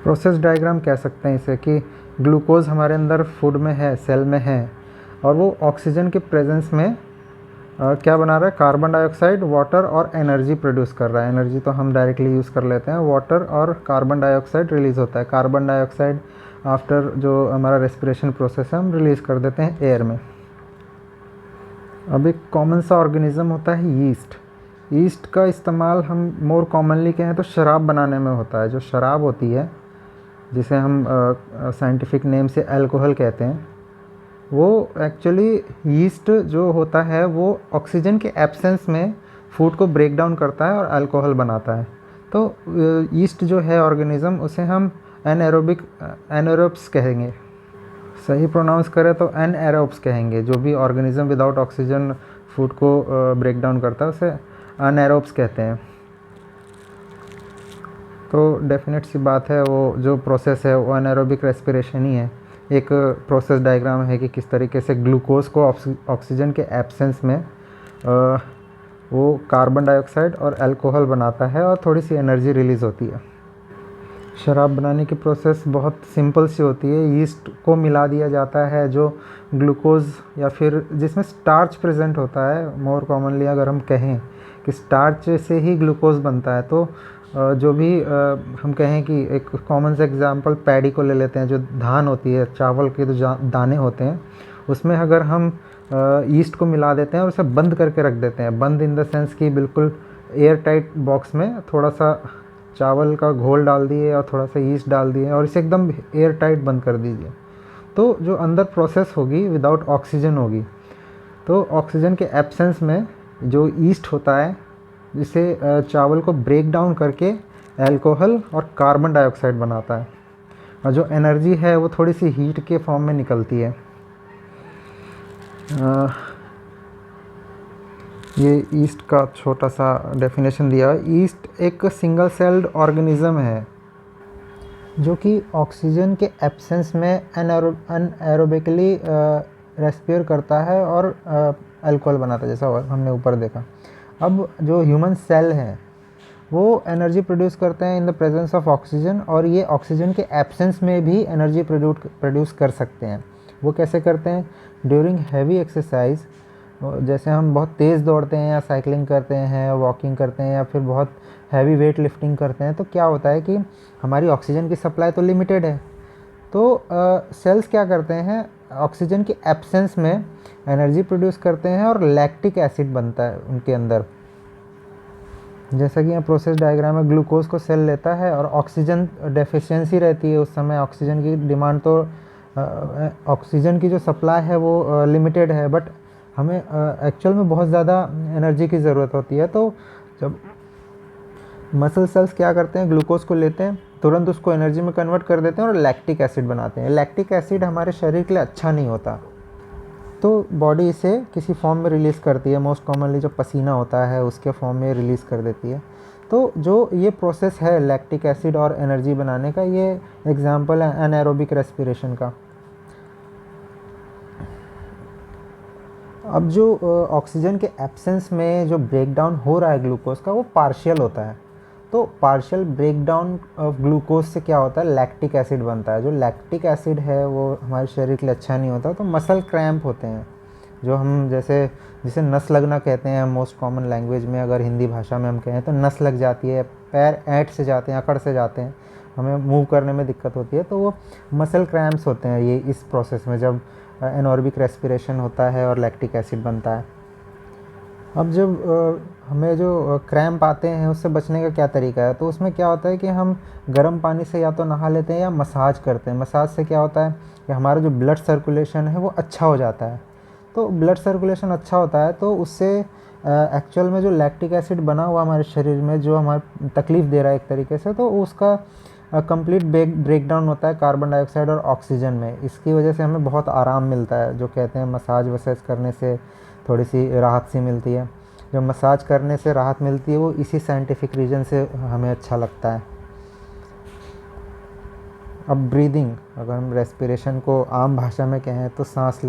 प्रोसेस डायग्राम कह सकते हैं इसे, कि ग्लूकोज हमारे अंदर फूड में है, सेल में है, और वो ऑक्सीजन के प्रेजेंस में क्या बना रहा है, कार्बन डाइऑक्साइड, वाटर और एनर्जी प्रोड्यूस कर रहा है। एनर्जी तो हम डायरेक्टली यूज़ कर लेते हैं, वाटर और कार्बन डाइऑक्साइड रिलीज़ होता है। कार्बन डाइऑक्साइड आफ्टर जो हमारा रेस्पिरेशन प्रोसेस है हम रिलीज़ कर देते हैं एयर में। अब एक कॉमन सा ऑर्गेनिज्म होता है यीस्ट। यीस्ट का इस्तेमाल हम मोर कॉमनली कहें तो शराब बनाने में होता है। जो शराब होती है जिसे हम साइंटिफिक नेम से अल्कोहल कहते हैं, वो एक्चुअली यीस्ट जो होता है वो ऑक्सीजन के एब्सेंस में फूड को ब्रेक डाउन करता है और अल्कोहल बनाता है। तो यीस्ट जो है ऑर्गेनिज़म, उसे हम एनारोब्स कहेंगे। सही प्रोनाउंस करें तो एनारोब्स कहेंगे। जो भी ऑर्गेनिज़म विदाउट ऑक्सीजन फूड को ब्रेक डाउन करता है उसे एनारोब्स कहते हैं। तो डेफिनेट सी बात है, वो जो प्रोसेस है वो एनारोबिक रेस्पिरेशन ही है। एक प्रोसेस डायग्राम है कि किस तरीके से ग्लूकोज को ऑक्सीजन के एब्सेंस में वो कार्बन डाइऑक्साइड और अल्कोहल बनाता है और थोड़ी सी एनर्जी रिलीज़ होती है। शराब बनाने की प्रोसेस बहुत सिंपल सी होती है। यीस्ट को मिला दिया जाता है, जो ग्लूकोज या फिर जिसमें स्टार्च प्रेजेंट होता है। मोर कॉमनली अगर हम कहें कि स्टार्च से ही ग्लूकोज बनता है, तो जो भी हम कहें कि एक कॉमन सा एग्जांपल पैडी को ले लेते हैं। जो धान होती है, चावल के जो दाने होते हैं, उसमें अगर हम यीस्ट को मिला देते हैं और उसे बंद करके रख देते हैं, बंद इन द सेंस कि बिल्कुल एयर टाइट बॉक्स में थोड़ा सा चावल का घोल डाल दिए और थोड़ा सा यीस्ट डाल दिए और इसे एकदम एयर टाइट बंद कर दीजिए, तो जो अंदर प्रोसेस होगी विदाउट ऑक्सीजन होगी। तो ऑक्सीजन के एब्सेंस में जो यीस्ट होता है, जिसे चावल को ब्रेक डाउन करके अल्कोहल और कार्बन डाइऑक्साइड बनाता है, और जो एनर्जी है वो थोड़ी सी हीट के फॉर्म में निकलती है। ये ईस्ट का छोटा सा डेफिनेशन दिया है। ईस्ट एक सिंगल सेल्ड ऑर्गेनिज्म है जो कि ऑक्सीजन के एब्सेंस में अनएरोबिकली रेस्पियर करता है और अल्कोहल बनाता है, जैसा हमने ऊपर देखा। अब जो ह्यूमन सेल हैं वो एनर्जी प्रोड्यूस करते हैं in the presence of oxygen, और ये ऑक्सीजन के एब्सेंस में भी एनर्जी प्रोड्यूस कर सकते हैं। वो कैसे करते हैं? ड्यूरिंग हैवी एक्सरसाइज, जैसे हम बहुत तेज़ दौड़ते हैं या साइकिलिंग करते हैं, वॉकिंग करते हैं, या फिर बहुत हैवी वेट लिफ्टिंग करते हैं, तो क्या होता है कि हमारी ऑक्सीजन की सप्लाई तो लिमिटेड है। तो सेल्स क्या करते हैं, ऑक्सीजन के एब्सेंस में एनर्जी प्रोड्यूस करते हैं और लैक्टिक एसिड बनता है उनके अंदर। जैसा कि यहाँ प्रोसेस डायग्राम में ग्लूकोज को सेल लेता है और ऑक्सीजन डेफिशिएंसी रहती है उस समय, ऑक्सीजन की डिमांड, तो ऑक्सीजन की जो सप्लाई है वो लिमिटेड है, बट हमें एक्चुअल में बहुत ज़्यादा एनर्जी की ज़रूरत होती है। तो जब मसल सेल्स क्या करते हैं, ग्लूकोज को लेते हैं, तुरंत उसको एनर्जी में कन्वर्ट कर देते हैं और लैक्टिक एसिड बनाते हैं। लैक्टिक एसिड हमारे शरीर के लिए अच्छा नहीं होता, तो बॉडी इसे किसी फॉर्म में रिलीज़ करती है। मोस्ट कॉमनली जो पसीना होता है उसके फॉर्म में रिलीज़ कर देती है। तो जो ये प्रोसेस है लैक्टिक एसिड और एनर्जी बनाने का, ये एग्जांपल है एनारोबिक रेस्पिरेशन का। अब जो ऑक्सीजन के एब्सेंस में जो ब्रेक डाउन हो रहा है ग्लूकोज का, वो पार्शियल होता है। तो partial break down of glucose से क्या होता है, लैक्टिक एसिड बनता है। जो लैक्टिक एसिड है वो हमारे शरीर के लिए अच्छा नहीं होता, तो मसल क्रैम्प होते हैं, जो हम जिसे नस लगना कहते हैं मोस्ट कॉमन लैंग्वेज में। अगर हिंदी भाषा में हम कहें तो नस लग जाती है पैर ऐंठ से जाते हैं, अकड़ से जाते हैं, हमें मूव करने में दिक्कत होती है, तो वो मसल क्रैम्प्स होते हैं ये इस प्रोसेस में, जब एनोरबिक रेस्पिरेशन होता है और लैक्टिक एसिड बनता है। अब जब हमें जो क्रैम्प आते हैं उससे बचने का क्या तरीका है, तो उसमें क्या होता है कि हम गर्म पानी से या तो नहा लेते हैं या मसाज करते हैं। मसाज से क्या होता है कि हमारा जो ब्लड सर्कुलेशन है वो अच्छा हो जाता है। तो ब्लड सर्कुलेशन अच्छा होता है तो उससे एक्चुअल में जो लैक्टिक एसिड बना हुआ हमारे शरीर में जो हमारे तकलीफ़ दे रहा है एक तरीके से, तो उसका कंप्लीट ब्रेक डाउन होता है कार्बन डाइऑक्साइड और ऑक्सीजन में। इसकी वजह से हमें बहुत आराम मिलता है, जो कहते हैं मसाज वसाज करने से थोड़ी सी राहत सी मिलती है। जो मसाज करने से राहत मिलती है वो इसी साइंटिफिक रीज़न से हमें अच्छा लगता है। अब ब्रीदिंग, अगर हम रेस्पिरेशन को आम भाषा में कहें तो सांस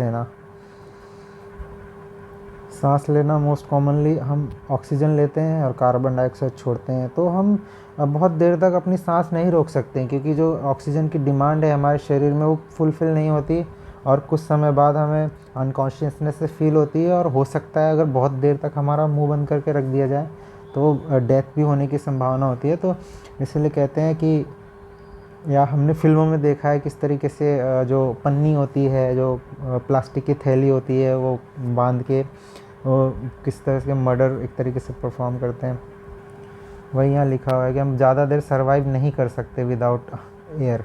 लेना मोस्ट कॉमनली हम ऑक्सीजन लेते हैं और कार्बन डाइऑक्साइड छोड़ते हैं। तो हम बहुत देर तक अपनी सांस नहीं रोक सकते हैं, क्योंकि जो ऑक्सीजन की डिमांड है हमारे शरीर में वो फुलफ़िल नहीं होती, और कुछ समय बाद हमें अनकॉन्शियसनेस से फील होती है, और हो सकता है अगर बहुत देर तक हमारा मुंह बंद करके रख दिया जाए तो डेथ भी होने की संभावना होती है। तो इसलिए कहते हैं कि, या हमने फिल्मों में देखा है किस तरीके से जो पन्नी होती है, जो प्लास्टिक की थैली होती है, वो बांध के वो किस तरह से मर्डर एक तरीके से परफॉर्म करते हैं। वही यहाँ लिखा हुआ है कि हम ज़्यादा देर सर्वाइव नहीं कर सकते विदाउट एयर।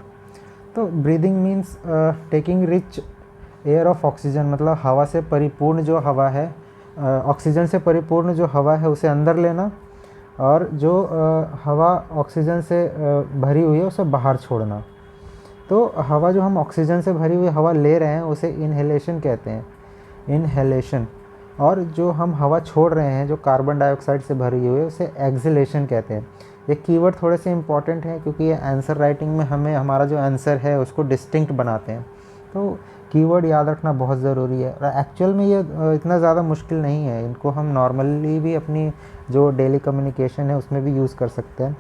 तो breathing means taking rich air of oxygen, मतलब हवा से परिपूर्ण जो हवा है, ऑक्सीजन से परिपूर्ण जो हवा है उसे अंदर लेना, और जो हवा ऑक्सीजन से भरी हुई है उसे बाहर छोड़ना। तो हवा जो हम ऑक्सीजन से भरी हुई हवा ले रहे हैं उसे इनहेलेशन कहते हैं, इनहेलेशन। और जो हम हवा छोड़ रहे हैं जो कार्बन डाइऑक्साइड से भरी हुई है उसे एक्सहेलेशन कहते हैं। ये कीवर्ड थोड़े से इंपॉर्टेंट हैं क्योंकि ये आंसर राइटिंग में हमें हमारा जो आंसर है उसको डिस्टिंक्ट बनाते हैं। तो कीवर्ड याद रखना बहुत ज़रूरी है, और एक्चुअल में ये इतना ज़्यादा मुश्किल नहीं है, इनको हम नॉर्मली भी अपनी जो डेली कम्युनिकेशन है उसमें भी यूज़ कर सकते हैं।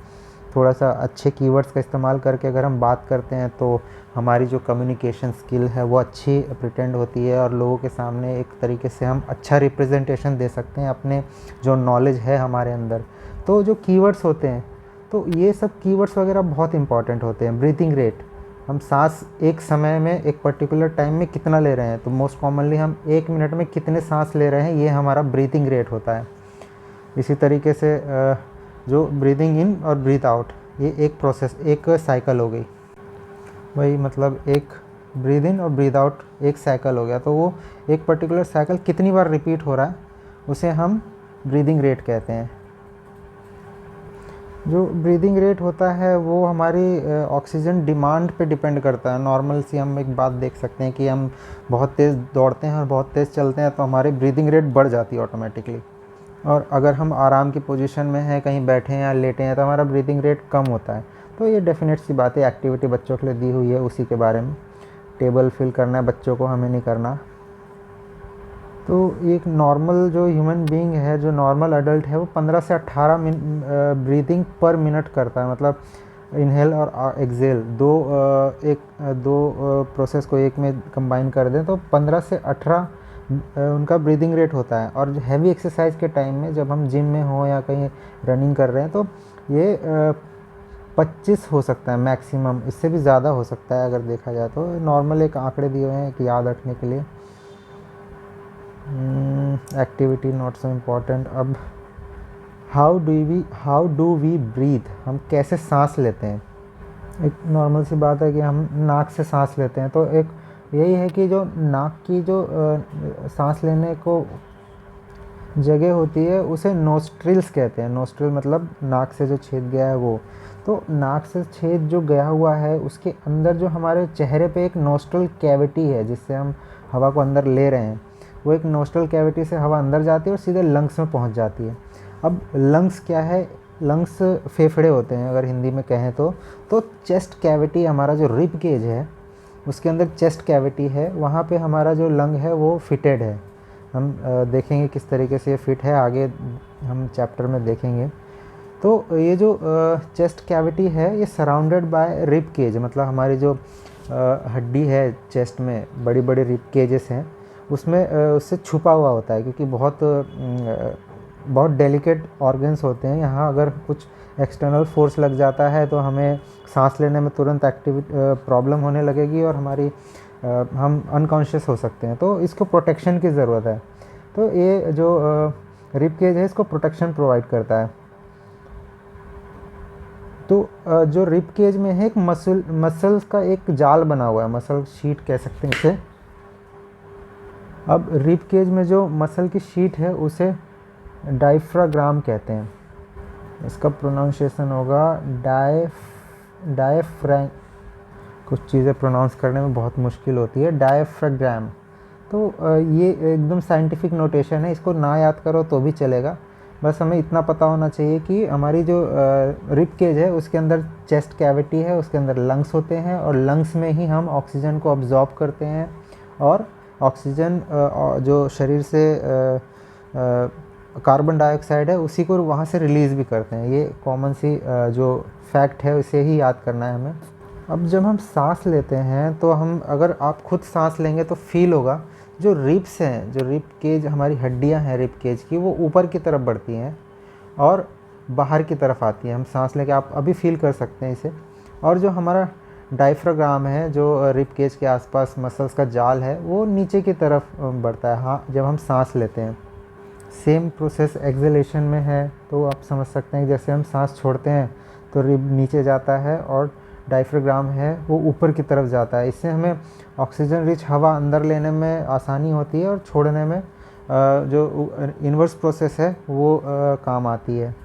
थोड़ा सा अच्छे कीवर्ड्स का इस्तेमाल करके अगर हम बात करते हैं तो हमारी जो कम्युनिकेशन स्किल है वो अच्छी प्रिटेंड होती है, और लोगों के सामने एक तरीके से हम अच्छा रिप्रेजेंटेशन दे सकते हैं अपने जो नॉलेज है हमारे अंदर। तो जो कीवर्ड्स होते हैं, तो ये सब कीवर्ड्स वगैरह बहुत इंपॉर्टेंट होते हैं। ब्रीथिंग रेट, हम सांस एक समय में एक पर्टिकुलर टाइम में कितना ले रहे हैं, तो मोस्ट कॉमनली हम 1 मिनट में कितने सांस ले रहे हैं, ये हमारा ब्रीथिंग रेट होता है। इसी तरीके से जो ब्रीदिंग इन और ब्रीथ आउट, ये एक प्रोसेस, एक साइकिल हो गई। वही मतलब एक ब्रीद इन और ब्रीद आउट एक साइकिल हो गया, तो वो एक पर्टिकुलर साइकिल कितनी बार रिपीट हो रहा है उसे हम ब्रीदिंग रेट कहते हैं। जो ब्रीदिंग रेट होता है वो हमारी ऑक्सीजन डिमांड पे डिपेंड करता है। नॉर्मल सी हम एक बात देख सकते हैं कि हम बहुत तेज़ दौड़ते हैं और बहुत तेज़ चलते हैं तो हमारी ब्रीदिंग रेट बढ़ जाती है ऑटोमेटिकली, और अगर हम आराम की पोजीशन में हैं, कहीं बैठे हैं या लेटे हैं, तो हमारा ब्रीदिंग रेट कम होता है। तो ये डेफिनेट सी बात है, एक्टिविटी बच्चों के लिए दी हुई है उसी के बारे में। टेबल फिल करना है बच्चों को, हमें नहीं करना। तो एक नॉर्मल जो ह्यूमन बीइंग है, जो नॉर्मल अडल्ट है, वो 15 से 18 ब्रीदिंग पर मिनट करता है। मतलब इनहेल और एक्सेल दो प्रोसेस को एक में कंबाइन कर दें तो 15 से 18 उनका ब्रीदिंग रेट होता है। और हैवी एक्सरसाइज के टाइम में जब हम जिम में हों या कहीं रनिंग कर रहे हैं तो ये 25 हो सकता है मैक्सिमम, इससे भी ज़्यादा हो सकता है अगर देखा जाए तो। नॉर्मल एक आंकड़े दिए हुए हैं कि याद रखने के लिए। Activity not so important. अब हाउ डू वी ब्रीथ, हम कैसे सांस लेते हैं। एक नॉर्मल सी बात है कि हम नाक से सांस लेते हैं, तो एक यही है कि जो नाक की जो सांस लेने को जगह होती है उसे नोस्ट्रिल्स कहते हैं। नोस्ट्रिल मतलब नाक से जो छेद गया है वो। तो नाक से छेद जो गया हुआ है उसके अंदर जो हमारे चेहरे पे एक नोस्ट्रल कैविटी है जिससे हम हवा को अंदर ले रहे हैं, वो एक नोस्ट्रल कैविटी से हवा अंदर जाती है और सीधे लंग्स में पहुंच जाती है। अब लंग्स क्या है, लंग्स फेफड़े होते हैं अगर हिंदी में कहें तो चेस्ट कैविटी, हमारा जो रिब केज है उसके अंदर चेस्ट कैविटी है, वहाँ पे हमारा जो लंग है वो फिटेड है। हम देखेंगे किस तरीके से ये फिट है, आगे हम चैप्टर में देखेंगे। तो ये जो चेस्ट कैविटी है ये सराउंडेड बाय रिब केज, मतलब हमारी जो हड्डी है चेस्ट में, बड़ी बड़ी रिब केजेस हैं उसमें उससे छुपा हुआ होता है, क्योंकि बहुत बहुत डेलिकेट ऑर्गन्स होते हैं। यहाँ अगर कुछ एक्सटर्नल फोर्स लग जाता है तो हमें सांस लेने में तुरंत प्रॉब्लम होने लगेगी और हम अनकॉन्शियस हो सकते हैं। तो इसको प्रोटेक्शन की ज़रूरत है। तो ये जो रिब केज है इसको प्रोटेक्शन प्रोवाइड करता है। तो जो रिब केज में है एक मसल्स का एक जाल बना हुआ है, मसल शीट कह सकते हैं इसे। अब रिब केज में जो मसल की शीट है उसे डायफ्राग्राम कहते हैं। इसका प्रोनाउंसिएशन होगा डायफ्रैम। कुछ चीज़ें प्रोनाउंस करने में बहुत मुश्किल होती है। डायफ्राग्राम। तो ये एकदम साइंटिफिक नोटेशन है, इसको ना याद करो तो भी चलेगा। बस हमें इतना पता होना चाहिए कि हमारी जो रिब केज है उसके अंदर चेस्ट कैविटी है, उसके अंदर लंग्स होते हैं और लंग्स में ही हम ऑक्सीजन को अब्जॉर्ब करते हैं और ऑक्सीजन जो शरीर से कार्बन डाइऑक्साइड है उसी को वहाँ से रिलीज़ भी करते हैं। ये कॉमन सी जो फैक्ट है उसे ही याद करना है हमें। अब जब हम सांस लेते हैं तो अगर आप खुद सांस लेंगे तो फील होगा जो रिब्स हैं, जो रिब केज हमारी हड्डियां हैं रिब केज की, वो ऊपर की तरफ बढ़ती हैं और बाहर की तरफ आती हैं। हम सांस लेके आप अभी फील कर सकते हैं इसे। और जो हमारा डायफ्राग्राम है, जो रिब केज के आसपास मसल्स का जाल है, वो नीचे की तरफ बढ़ता है हाँ जब हम सांस लेते हैं। सेम प्रोसेस एक्सहेलेशन में है। तो आप समझ सकते हैं जैसे हम सांस छोड़ते हैं तो रिब नीचे जाता है और डायफ्राग्राम है वो ऊपर की तरफ जाता है। इससे हमें ऑक्सीजन रिच हवा अंदर लेने में आसानी होती है और छोड़ने में जो इन्वर्स प्रोसेस है वो काम आती है।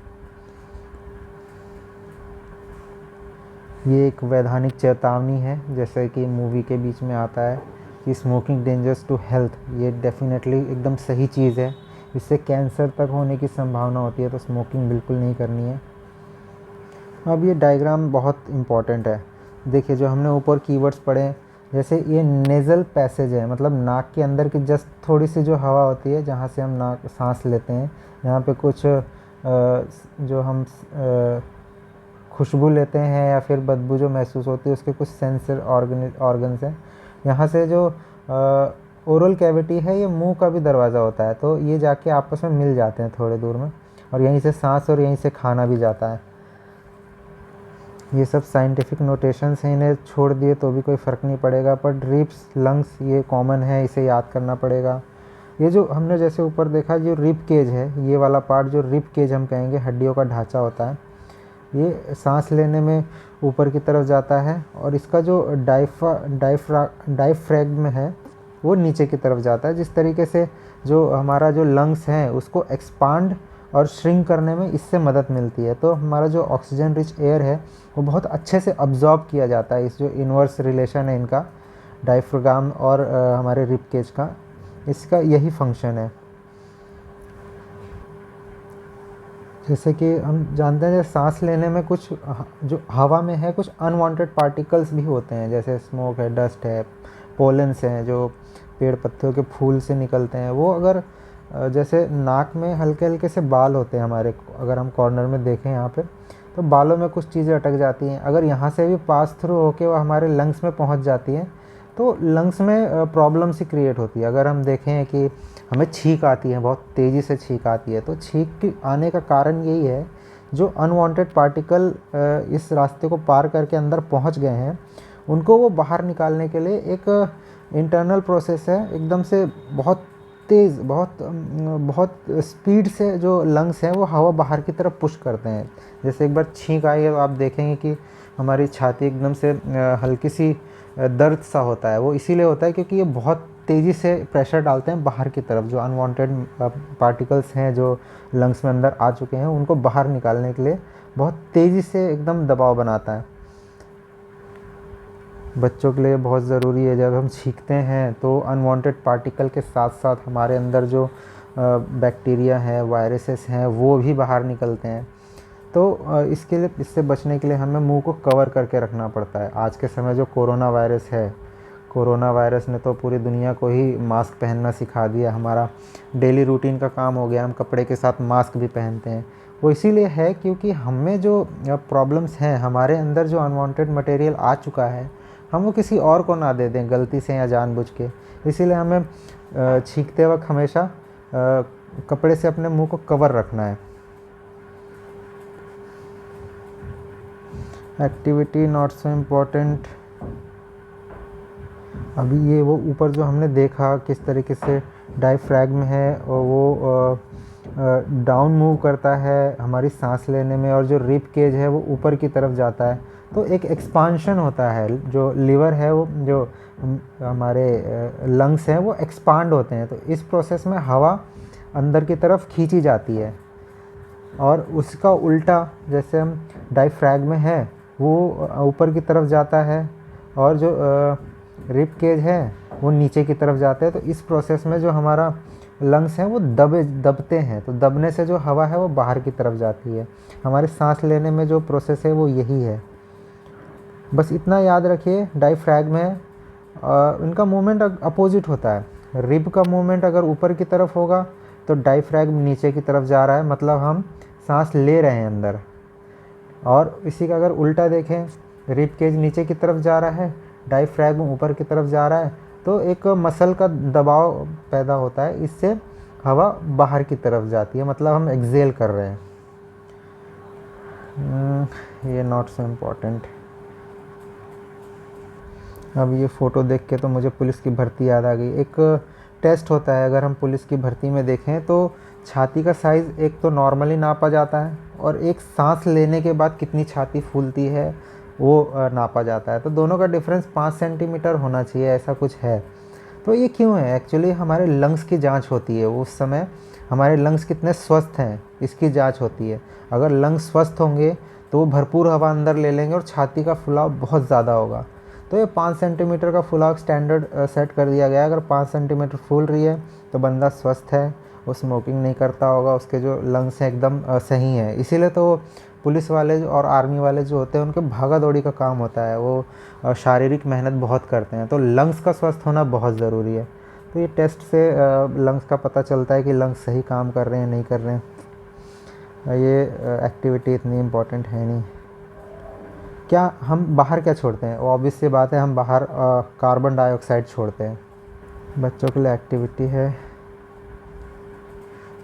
ये एक वैधानिक चेतावनी है, जैसे कि मूवी के बीच में आता है कि स्मोकिंग डेंजर्स टू हेल्थ। ये डेफिनेटली एकदम सही चीज़ है, इससे कैंसर तक होने की संभावना होती है, तो स्मोकिंग बिल्कुल नहीं करनी है। अब ये डायग्राम बहुत इम्पॉर्टेंट है। देखिए जो हमने ऊपर कीवर्ड्स पढ़े, जैसे ये नेज़ल पैसेज है, मतलब नाक के अंदर की जस्ट थोड़ी सी जो हवा होती है जहाँ से हम नाक सांस लेते हैं, यहाँ पे कुछ जो हम खुशबू लेते हैं या फिर बदबू जो महसूस होती है उसके कुछ सेंसर ऑर्गन्स हैं। यहाँ से जो ओरल कैविटी है ये मुंह का भी दरवाज़ा होता है, तो ये जाके आपस में मिल जाते हैं थोड़े दूर में, और यहीं से सांस और यहीं से खाना भी जाता है। ये सब साइंटिफिक नोटेशंस हैं, इन्हें छोड़ दिए तो भी कोई फ़र्क नहीं पड़ेगा, पर रिब्स लंग्स ये कॉमन है, इसे याद करना पड़ेगा। ये जो हमने जैसे ऊपर देखा जो रिब केज है, ये वाला पार्ट जो रिब केज हम कहेंगे, हड्डियों का ढांचा होता है, ये सांस लेने में ऊपर की तरफ जाता है और इसका जो डायफ्रैगम है वो नीचे की तरफ जाता है। जिस तरीके से जो हमारा जो लंग्स हैं उसको एक्सपांड और श्रिंक करने में इससे मदद मिलती है, तो हमारा जो ऑक्सीजन रिच एयर है वो बहुत अच्छे से अब्जॉर्ब किया जाता है। इस जो इन्वर्स रिलेशन है इनका, डायफ्राग्राम और हमारे रिब केज का, इसका यही फंक्शन है। जैसे कि हम जानते हैं सांस लेने में कुछ जो हवा में है कुछ अनवांटेड पार्टिकल्स भी होते हैं, जैसे स्मोक है, डस्ट है, पोलन्स हैं जो पेड़ पत्तियों के फूल से निकलते हैं। वो अगर जैसे नाक में हल्के हल्के से बाल होते हैं हमारे, अगर हम कॉर्नर में देखें यहाँ पे, तो बालों में कुछ चीज़ें अटक जाती हैं। अगर यहाँ से भी पास थ्रू होके वो हमारे लंग्स में पहुँच जाती हैं तो लंग्स में प्रॉब्लम सी क्रिएट होती है। अगर हम देखें कि हमें छींक आती है, बहुत तेज़ी से छींक आती है, तो छींक की आने का कारण यही है जो अनवांटेड पार्टिकल इस रास्ते को पार करके अंदर पहुंच गए हैं, उनको वो बाहर निकालने के लिए एक इंटरनल प्रोसेस है, एकदम से बहुत तेज़, बहुत स्पीड से जो लंग्स हैं वो हवा बाहर की तरफ पुश करते हैं। जैसे एक बार छींक आई है तो आप देखेंगे कि हमारी छाती एकदम से हल्की सी दर्द सा होता है। वो इसीलिए होता है क्योंकि ये बहुत तेज़ी से प्रेशर डालते हैं बाहर की तरफ, जो अनवांटेड पार्टिकल्स हैं जो लंग्स में अंदर आ चुके हैं उनको बाहर निकालने के लिए बहुत तेज़ी से एकदम दबाव बनाता है। बच्चों के लिए बहुत ज़रूरी है, जब हम छींकते हैं तो अनवांटेड पार्टिकल के साथ साथ हमारे अंदर जो बैक्टीरिया है, वायरसेस हैं, वो भी बाहर निकलते हैं। तो इसके लिए, इससे बचने के लिए हमें मुंह को कवर करके रखना पड़ता है। आज के समय जो कोरोना वायरस है, कोरोना वायरस ने तो पूरी दुनिया को ही मास्क पहनना सिखा दिया। हमारा डेली रूटीन का काम हो गया, हम कपड़े के साथ मास्क भी पहनते हैं। वो इसीलिए है क्योंकि हमें जो प्रॉब्लम्स हैं, हमारे अंदर जो अनवांटेड मटेरियल आ चुका है, हम वो किसी और को ना दे दें गलती से या जानबूझ के। इसीलिए हमें छींकते वक्त हमेशा कपड़े से अपने मुंह को कवर रखना है। Activity not so important. अभी ये वो ऊपर जो हमने देखा किस तरीके से डायफ्रैगम है और वो डाउन मूव करता है हमारी सांस लेने में, और जो रिब केज है वो ऊपर की तरफ जाता है, तो एक एक्सपांशन होता है। जो लिवर है वो जो हमारे लंग्स हैं वो एक्सपांड होते हैं, तो इस प्रोसेस में हवा अंदर की तरफ खींची जाती है। और उसका उल्टा जैसे हम डायफ्रैगम है वो ऊपर की तरफ जाता है, और जो रिब केज है वो नीचे की तरफ जाते हैं। तो इस प्रोसेस में जो हमारा लंग्स हैं वो दबते हैं, तो दबने से जो हवा है वो बाहर की तरफ जाती है। हमारे सांस लेने में जो प्रोसेस है वो यही है। बस इतना याद रखिए, डायफ्रैगम है इनका मूवमेंट अपोजिट होता है। रिब का मूवमेंट अगर ऊपर की तरफ होगा तो डायफ्रैगम नीचे की तरफ जा रहा है, मतलब हम सांस ले रहे हैं अंदर। और इसी का अगर उल्टा देखें, रिब केज नीचे की तरफ जा रहा है, डायफ्रैगम ऊपर की तरफ जा रहा है, तो एक मसल का दबाव पैदा होता है, इससे हवा बाहर की तरफ जाती है, मतलब हम एक्सेल कर रहे हैं। ये नॉट सो इम्पोर्टेंट। अब ये फ़ोटो देख के तो मुझे पुलिस की भर्ती याद आ गई। एक टेस्ट होता है, अगर हम पुलिस की भर्ती में देखें तो छाती का साइज़ एक तो नॉर्मली नापा जाता है, और एक सांस लेने के बाद कितनी छाती फूलती है वो नापा जाता है। तो दोनों का डिफरेंस 5 सेंटीमीटर होना चाहिए, ऐसा कुछ है। तो ये क्यों है? एक्चुअली हमारे लंग्स की जांच होती है, उस समय हमारे लंग्स कितने स्वस्थ हैं इसकी जांच होती है। अगर लंग्स स्वस्थ होंगे तो वो भरपूर हवा अंदर ले लेंगे और छाती का फुलाव बहुत ज़्यादा होगा। तो ये 5 सेंटीमीटर का फुलाव स्टैंडर्ड सेट कर दिया गया है। अगर 5 सेंटीमीटर फूल रही है तो बंदा स्वस्थ है, वो स्मोकिंग नहीं करता होगा, उसके जो लंग्स हैं एकदम सही हैं। इसीलिए तो पुलिस वाले और आर्मी वाले जो होते हैं उनके भागा दौड़ी का काम होता है, वो शारीरिक मेहनत बहुत करते हैं, तो लंग्स का स्वस्थ होना बहुत ज़रूरी है। तो ये टेस्ट से लंग्स का पता चलता है कि लंग्स सही काम कर रहे हैं नहीं कर रहे हैं। ये एक्टिविटी इतनी इम्पोर्टेंट है नहीं। क्या हम बाहर क्या छोड़ते हैं? वो ऑब्वियस सी बात है, हम बाहर कार्बन डाइऑक्साइड छोड़ते हैं। बच्चों के लिए एक्टिविटी है।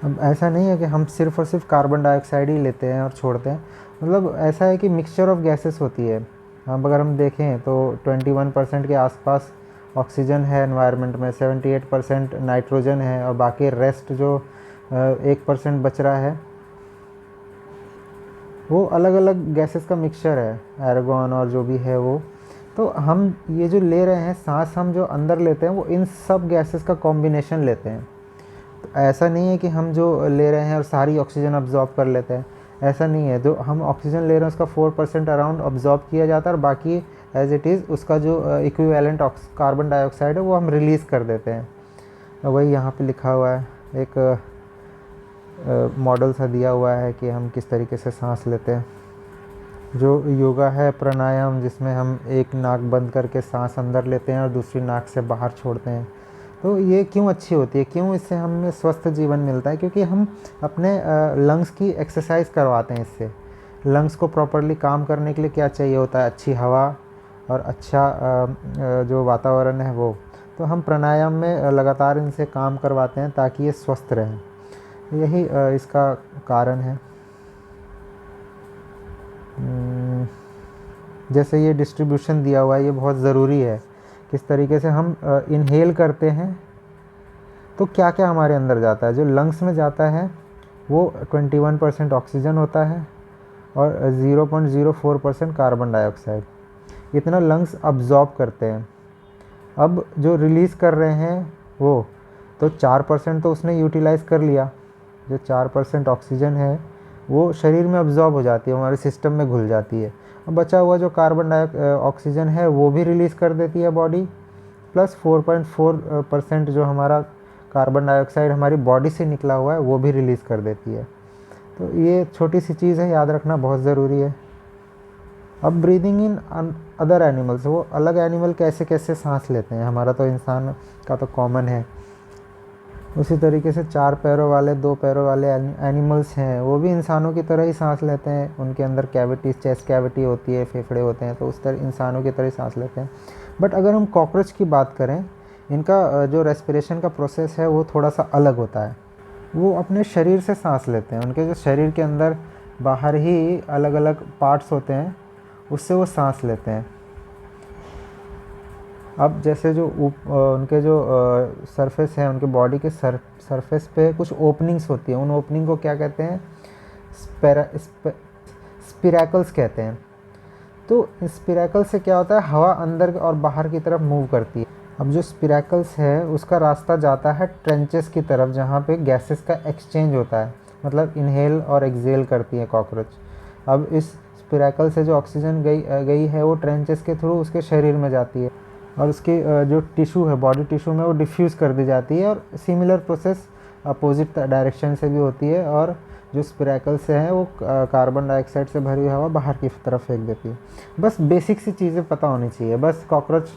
अब ऐसा नहीं है कि हम सिर्फ़ और सिर्फ कार्बन डाइऑक्साइड ही लेते हैं और छोड़ते हैं, मतलब ऐसा है कि मिक्सचर ऑफ गैसेस होती है। अब अगर हम देखें तो 21% के आसपास ऑक्सीजन है एनवायरनमेंट में, 78% नाइट्रोजन है, और बाकी रेस्ट जो 1% बच रहा है वो अलग अलग गैसेस का मिक्सचर है, एर्गॉन और जो भी है वो। तो हम ये जो ले रहे हैं सांस, हम जो अंदर लेते हैं वो इन सब गैसेस का कॉम्बिनेशन लेते हैं। तो ऐसा नहीं है कि हम जो ले रहे हैं और सारी ऑक्सीजन अब्जॉर्ब कर लेते हैं, ऐसा नहीं है। जो हम ऑक्सीजन ले रहे हैं उसका 4% अराउंड अब्जॉर्ब किया जाता है, और बाकी एज इट इज़ उसका जो इक्विवेलेंट कार्बन डाइऑक्साइड है वो हम रिलीज़ कर देते हैं। वही यहाँ पे लिखा हुआ है, एक मॉडल सा दिया हुआ है कि हम किस तरीके से सांस लेते हैं। जो योगा है प्राणायाम, जिसमें हम एक नाक बंद करके सांस अंदर लेते हैं और दूसरी नाक से बाहर छोड़ते हैं, तो ये क्यों अच्छी होती है, क्यों इससे हमें स्वस्थ जीवन मिलता है? क्योंकि हम अपने लंग्स की एक्सरसाइज करवाते हैं इससे। लंग्स को प्रॉपरली काम करने के लिए क्या चाहिए होता है? अच्छी हवा और अच्छा जो वातावरण है वो। तो हम प्राणायाम में लगातार इनसे काम करवाते हैं ताकि ये स्वस्थ रहें, यही इसका कारण है। जैसे ये डिस्ट्रीब्यूशन दिया हुआ है, ये बहुत ज़रूरी है। किस तरीके से हम इनहेल करते हैं तो क्या क्या हमारे अंदर जाता है? जो लंग्स में जाता है वो 21% ऑक्सीजन होता है और 0.04% कार्बन डाइऑक्साइड, इतना लंग्स अब्जॉर्ब करते हैं। अब जो रिलीज़ कर रहे हैं वो तो 4% तो उसने यूटिलाइज़ कर लिया। जो 4% ऑक्सीजन है वो शरीर में अब्जॉर्ब हो जाती है, हमारे सिस्टम में घुल जाती है। अब बचा हुआ जो कार्बन ऑक्सीजन है वो भी रिलीज़ कर देती है बॉडी, प्लस 4.4% जो हमारा कार्बन डाइऑक्साइड हमारी बॉडी से निकला हुआ है वो भी रिलीज़ कर देती है। तो ये छोटी सी चीज़ है, याद रखना बहुत ज़रूरी है। अब ब्रीदिंग इन अदर एनिमल्स, वो अलग एनिमल कैसे कैसे सांस लेते हैं, हमारा तो इंसान का तो कॉमन है। उसी तरीके से 4 पैरों वाले 2 पैरों वाले एनिमल्स हैं, वो भी इंसानों की तरह ही सांस लेते हैं। उनके अंदर कैविटीज़, चेस्ट कैविटी होती है, फेफड़े होते हैं, तो उस तरह इंसानों की तरह ही सांस लेते हैं। बट अगर हम कॉकरोच की बात करें, इनका जो रेस्पिरेशन का प्रोसेस है वो थोड़ा सा अलग होता है। वो अपने शरीर से सांस लेते हैं। उनके जो शरीर के अंदर बाहर ही अलग अलग पार्ट्स होते हैं, उससे वो सांस लेते हैं। अब जैसे जो उनके जो सरफेस है, उनके बॉडी के सरफेस पे कुछ ओपनिंग्स होती हैं, उन ओपनिंग को क्या कहते हैं, स्पिरैकल्स कहते हैं। तो स्पिरैकल से क्या होता है, हवा अंदर और बाहर की तरफ मूव करती है। अब जो स्पिरैकल्स है उसका रास्ता जाता है ट्रेंचेस की तरफ, जहाँ पे गैसेस का एक्सचेंज होता है, मतलब इनहेल और एक्सहेल करती है कॉकरोच। अब इस स्पिरैकल से जो ऑक्सीजन गई है वो ट्रेंचेस के थ्रू उसके शरीर में जाती है, और उसके जो टिश्यू है, बॉडी टिश्यू में वो डिफ्यूज़ कर दी जाती है। और सिमिलर प्रोसेस अपोजिट डायरेक्शन से भी होती है, और जो स्पिरैकल से है वो कार्बन डाइऑक्साइड से भरी हुई हवा बाहर की तरफ फेंक देती है। बस बेसिक सी चीज़ें पता होनी चाहिए। बस कॉकरोच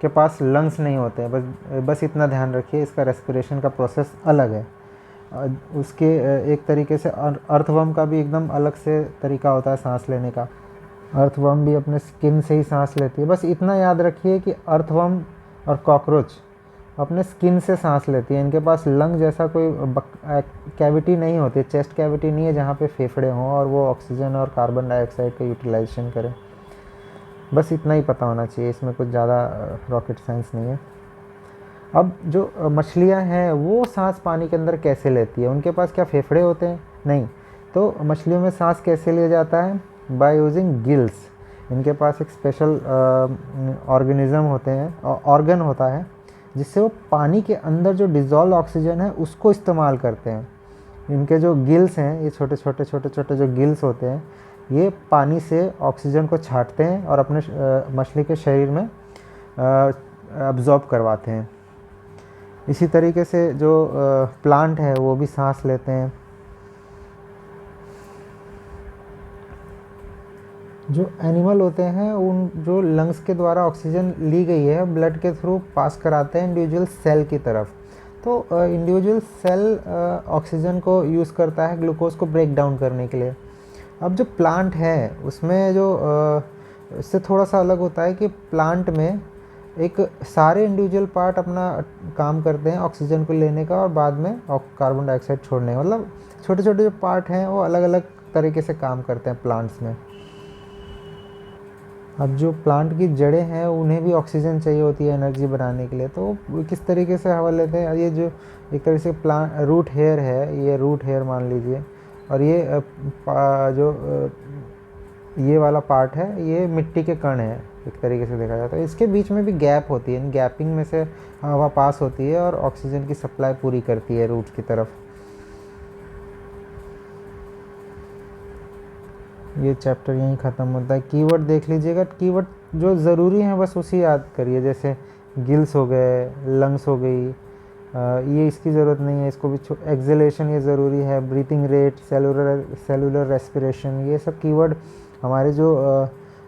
के पास लंग्स नहीं होते हैं, बस इतना ध्यान रखिए, इसका रेस्पिरेशन का प्रोसेस अलग है। उसके एक तरीके से अर्थवर्म का भी एकदम अलग से तरीका होता है सांस लेने का। अर्थवर्म भी अपने स्किन से ही सांस लेती है। बस इतना याद रखिए कि अर्थवर्म और कॉकरोच अपने स्किन से सांस लेती है। इनके पास लंग जैसा कोई कैविटी नहीं होती, चेस्ट कैविटी नहीं है जहाँ पे फेफड़े हों और वो ऑक्सीजन और कार्बन डाइऑक्साइड का यूटिलाइजेशन करें। बस इतना ही पता होना चाहिए, इसमें कुछ ज़्यादा रॉकेट साइंस नहीं है। अब जो मछलियाँ हैं वो सांस पानी के अंदर कैसे लेती है, उनके पास क्या फेफड़े होते हैं? नहीं। तो मछलियों में सांस कैसे लिया जाता है? By using gills. इनके पास एक स्पेशल ऑर्गेनिज्म होते हैं, ऑर्गन होता है, जिससे वो पानी के अंदर जो डिज़ोल्व ऑक्सीजन है उसको इस्तेमाल करते हैं। इनके जो गिल्स हैं, ये छोटे छोटे जो गिल्स होते हैं, ये पानी से ऑक्सीजन को छांटते हैं और अपने मछली के शरीर में अब्जॉर्ब करवाते हैं। इसी तरीके से जो प्लांट है वो भी सांस लेते हैं। जो एनिमल होते हैं उन जो लंग्स के द्वारा ऑक्सीजन ली गई है ब्लड के थ्रू पास कराते हैं इंडिविजुअल सेल की तरफ। तो इंडिविजुअल सेल ऑक्सीजन को यूज़ करता है ग्लूकोज को ब्रेक डाउन करने के लिए। अब जो प्लांट है उसमें जो इससे थोड़ा सा अलग होता है कि प्लांट में एक सारे इंडिविजुअल पार्ट अपना काम करते हैं ऑक्सीजन को लेने का और बाद में कार्बन डाइऑक्साइड छोड़ने का। मतलब छोटे छोटे जो पार्ट हैं वो अलग अलग तरीके से काम करते हैं प्लांट्स में। अब जो प्लांट की जड़ें हैं उन्हें भी ऑक्सीजन चाहिए होती है एनर्जी बनाने के लिए, तो वो किस तरीके से हवा लेते हैं? ये जो एक तरह से प्लांट रूट हेयर है, ये रूट हेयर मान लीजिए, और ये ये वाला पार्ट है, ये मिट्टी के कण है एक तरीके से देखा जाता है। इसके बीच में भी गैप होती है, इन गैपिंग में से हवा पास होती है और ऑक्सीजन की सप्लाई पूरी करती है रूट की तरफ। ये चैप्टर यहीं ख़त्म होता है। कीवर्ड देख लीजिएगा, कीवर्ड जो ज़रूरी हैं बस उसी याद करिए, जैसे गिल्स हो गए, लंग्स हो गई, ये इसकी ज़रूरत नहीं है, इसको भी एक्सेलेशन ये ज़रूरी है, ब्रीथिंग रेट, सेलुलर रेस्पिरेशन, ये सब कीवर्ड हमारे जो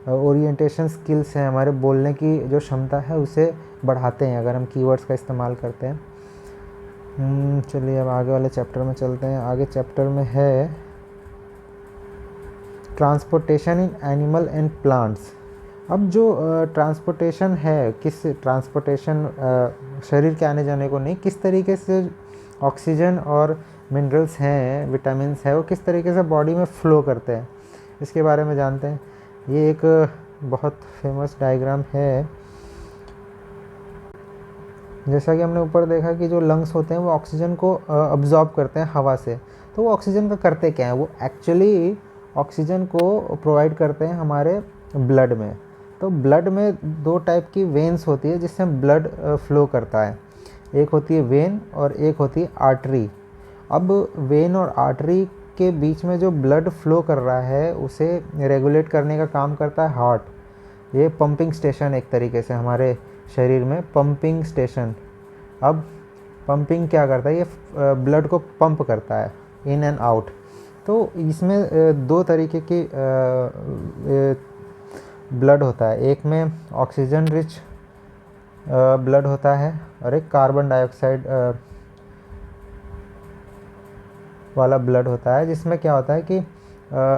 ओरिएंटेशन स्किल्स हैं, हमारे बोलने की जो क्षमता है उसे बढ़ाते हैं अगर हम कीवर्ड्स का इस्तेमाल करते हैं। चलिए अब आगे वाले चैप्टर में चलते हैं। आगे चैप्टर में है transportation in animal and plants. अब जो ट्रांसपोर्टेशन है, किस ट्रांसपोर्टेशन शरीर के आने जाने को नहीं, किस तरीके से ऑक्सीजन और मिनरल्स हैं, विटामिन्स हैं, वो किस तरीके से बॉडी में फ़्लो करते हैं, इसके बारे में जानते हैं। ये एक बहुत फेमस डायग्राम है। जैसा कि हमने ऊपर देखा कि जो लंग्स होते हैं वो ऑक्सीजन को अब्जॉर्ब करते हैं हवा से। तो वो ऑक्सीजन का करते क्या है? वो एक्चुअली ऑक्सीजन को प्रोवाइड करते हैं हमारे ब्लड में। तो ब्लड में दो टाइप की वेन्स होती है जिससे ब्लड फ्लो करता है, एक होती है वेन और एक होती है आर्टरी। अब वेन और आर्टरी के बीच में जो ब्लड फ्लो कर रहा है उसे रेगुलेट करने का काम करता है हार्ट। ये पंपिंग स्टेशन एक तरीके से हमारे शरीर में पंपिंग स्टेशन। अब पंपिंग क्या करता है? ये ब्लड को पंप करता है इन एंड आउट। तो इसमें दो तरीके की ब्लड होता है, एक में ऑक्सीजन रिच ब्लड होता है और एक कार्बन डाइऑक्साइड वाला ब्लड होता है, जिसमें क्या होता है कि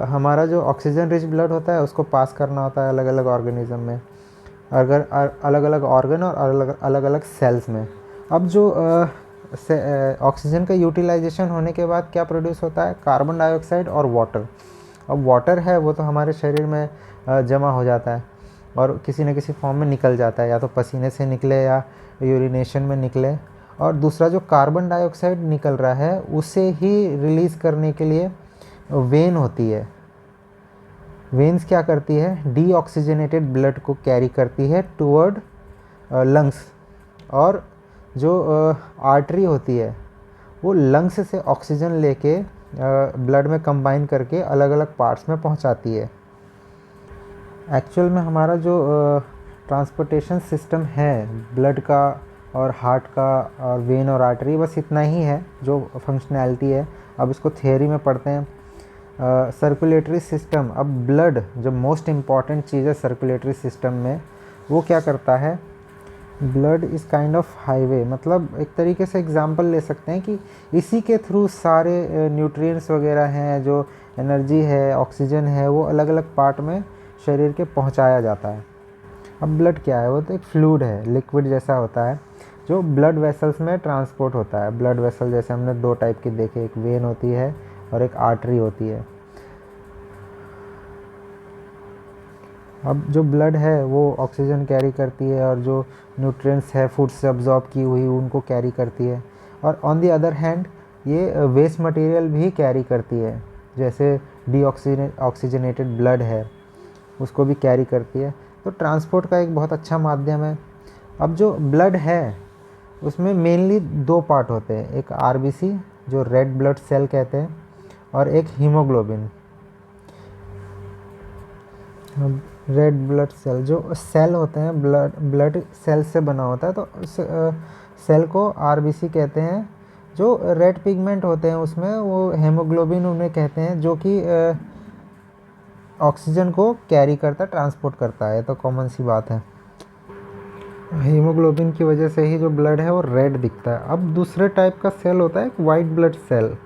हमारा जो ऑक्सीजन रिच ब्लड होता है उसको पास करना होता है अलग अलग ऑर्गेनिज्म में, अगर अलग अलग ऑर्गन और अलग अलग सेल्स में। अब जो ऑक्सीजन का यूटिलाइजेशन होने के बाद क्या प्रोड्यूस होता है, कार्बन डाइऑक्साइड और वाटर। अब वाटर है वो तो हमारे शरीर में जमा हो जाता है और किसी न किसी फॉर्म में निकल जाता है, या तो पसीने से निकले या यूरिनेशन में निकले। और दूसरा जो कार्बन डाइऑक्साइड निकल रहा है उसे ही रिलीज़ करने के लिए वेन होती है। वेन्स क्या करती है, डीऑक्सीजनेटेड ब्लड को कैरी करती है टुवर्ड लंग्स। और जो आर्टरी होती है वो लंग्स से ऑक्सीजन लेके ब्लड में कंबाइन करके अलग अलग पार्ट्स में पहुंचाती है। एक्चुअल में हमारा जो ट्रांसपोर्टेशन सिस्टम है ब्लड का और हार्ट का और वेन और आर्टरी, बस इतना ही है जो फंक्शनैलिटी है। अब इसको थियोरी में पढ़ते हैं। सर्कुलेटरी सिस्टम, अब ब्लड जो मोस्ट इम्पॉर्टेंट चीज़ है सर्कुलेटरी सिस्टम में, वो क्या करता है, blood is kind of highway. मतलब एक तरीके से एग्जांपल ले सकते हैं कि इसी के थ्रू सारे न्यूट्रिएंट्स वगैरह हैं, जो एनर्जी है, ऑक्सीजन है, वो अलग अलग पार्ट में शरीर के पहुंचाया जाता है। अब ब्लड क्या है, वो तो एक फ्लूइड है, लिक्विड जैसा होता है जो ब्लड वेसल्स में ट्रांसपोर्ट होता है। ब्लड वेसल जैसे हमने दो टाइप की देखे, एक वेन होती है और एक आर्टरी होती है। अब जो ब्लड है वो ऑक्सीजन कैरी करती है और जो न्यूट्रिएंट्स है फूड से अब्जॉर्ब की हुई उनको कैरी करती है। और ऑन दी अदर हैंड ये वेस्ट मटेरियल भी कैरी करती है, जैसे ऑक्सीजनेटेड ब्लड है उसको भी कैरी करती है। तो ट्रांसपोर्ट का एक बहुत अच्छा माध्यम है। अब जो ब्लड है उसमें मेनली दो पार्ट होते हैं, एक आरबीसी जो रेड ब्लड सेल कहते हैं और एक हीमोग्लोबिन। रेड ब्लड सेल, जो सेल होते हैं ब्लड सेल से बना होता है, तो उस सेल को आरबीसी कहते हैं। जो रेड पिगमेंट होते हैं उसमें वो हेमोग्लोबिन उन्हें कहते हैं, जो कि ऑक्सीजन को कैरी करता, ट्रांसपोर्ट करता है। तो कॉमन सी बात है, हीमोग्लोबिन की वजह से ही जो ब्लड है वो रेड दिखता है। अब दूसरे टाइप का सेल होता है एक white blood cell.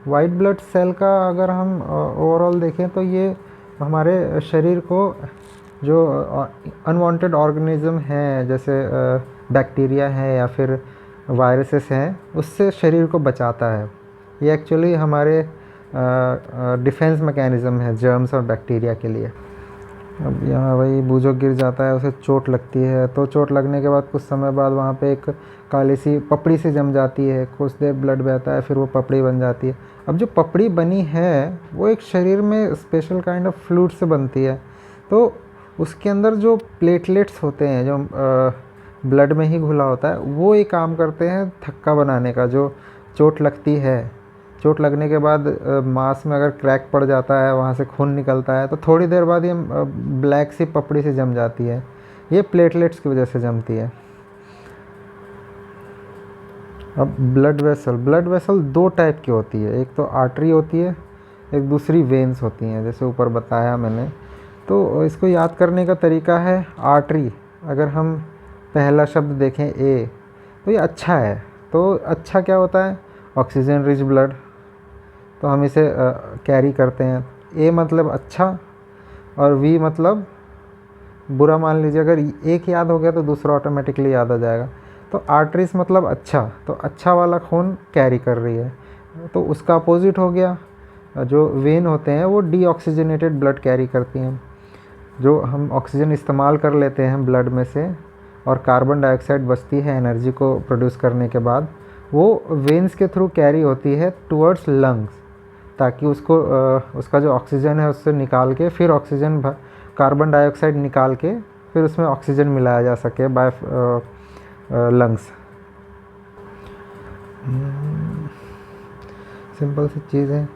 White blood cell का अगर हम ओवरऑल देखें तो ये हमारे शरीर को जो अनवांटेड ऑर्गेनिज्म हैं, जैसे बैक्टीरिया है या फिर वायरसेस हैं, उससे शरीर को बचाता है। ये एक्चुअली हमारे डिफेंस मैकेनिज़्म है जर्म्स और बैक्टीरिया के लिए। अब यहाँ वही बूझो गिर जाता है, उसे चोट लगती है, तो चोट लगने के बाद कुछ समय बाद वहाँ पे एक काली सी पपड़ी सी जम जाती है, कुछ देर ब्लड बहता है, फिर वो पपड़ी बन जाती है। अब जो पपड़ी बनी है वो एक शरीर में स्पेशल काइंड ऑफ फ्लूइड से बनती है। तो उसके अंदर जो प्लेटलेट्स होते हैं जो ब्लड में ही घुला होता है, वो एक काम करते हैं थक्का बनाने का। जो चोट लगती है, चोट लगने के बाद मांस में अगर क्रैक पड़ जाता है, वहाँ से खून निकलता है, तो थोड़ी देर बाद ये ब्लैक सी पपड़ी से जम जाती है। ये प्लेटलेट्स की वजह से जमती है। अब ब्लड वेसल दो टाइप की होती है, एक तो आर्टरी होती है, एक दूसरी वेन्स होती हैं, जैसे ऊपर बताया मैंने। तो इसको याद करने का तरीका है, आर्टरी अगर हम पहला शब्द देखें ए, तो ये अच्छा है। तो अच्छा क्या होता है, ऑक्सीजन रिच ब्लड, तो हम इसे कैरी करते हैं। ए मतलब अच्छा और वी मतलब बुरा मान लीजिए। अगर एक याद हो गया तो दूसरा ऑटोमेटिकली याद आ जाएगा। तो आर्टरीज मतलब अच्छा, तो अच्छा वाला खून कैरी कर रही है। तो उसका अपोजिट हो गया, जो वेन होते हैं वो डीऑक्सीजनेटेड ब्लड कैरी करती हैं। जो हम ऑक्सीजन इस्तेमाल कर लेते हैं ब्लड में से और कार्बन डाइऑक्साइड बचती है एनर्जी को प्रोड्यूस करने के बाद, वो वेन्स के थ्रू कैरी होती है टुवर्ड्स लंग्स, ताकि उसको उसका जो ऑक्सीजन है उससे निकाल के फिर ऑक्सीजन कार्बन डाइऑक्साइड निकाल के फिर उसमें ऑक्सीजन मिलाया जा सके बाय लंग्स। सिंपल सी चीज़ है।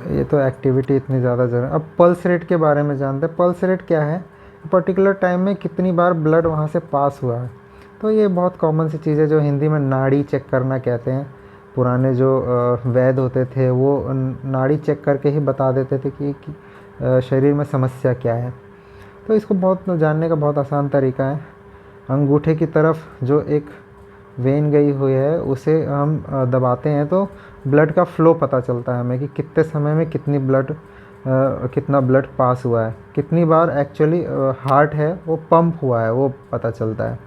ये तो एक्टिविटी इतनी ज़्यादा जरूरी। अब पल्स रेट के बारे में जानते हैं। पल्स रेट क्या है, पर्टिकुलर टाइम में कितनी बार ब्लड वहाँ से पास हुआ है। तो ये बहुत कॉमन सी चीज़ है, जो हिंदी में नाड़ी चेक करना कहते हैं। पुराने जो वैद्य होते थे वो नाड़ी चेक करके ही बता देते थे कि शरीर में समस्या क्या है। तो इसको बहुत जानने का बहुत आसान तरीका है। अंगूठे की तरफ जो एक वेन गई हुई है उसे हम दबाते हैं तो ब्लड का फ़्लो पता चलता है हमें कि कितने समय में कितना ब्लड पास हुआ है, कितनी बार एक्चुअली हार्ट है वो पंप हुआ है, वो पता चलता है।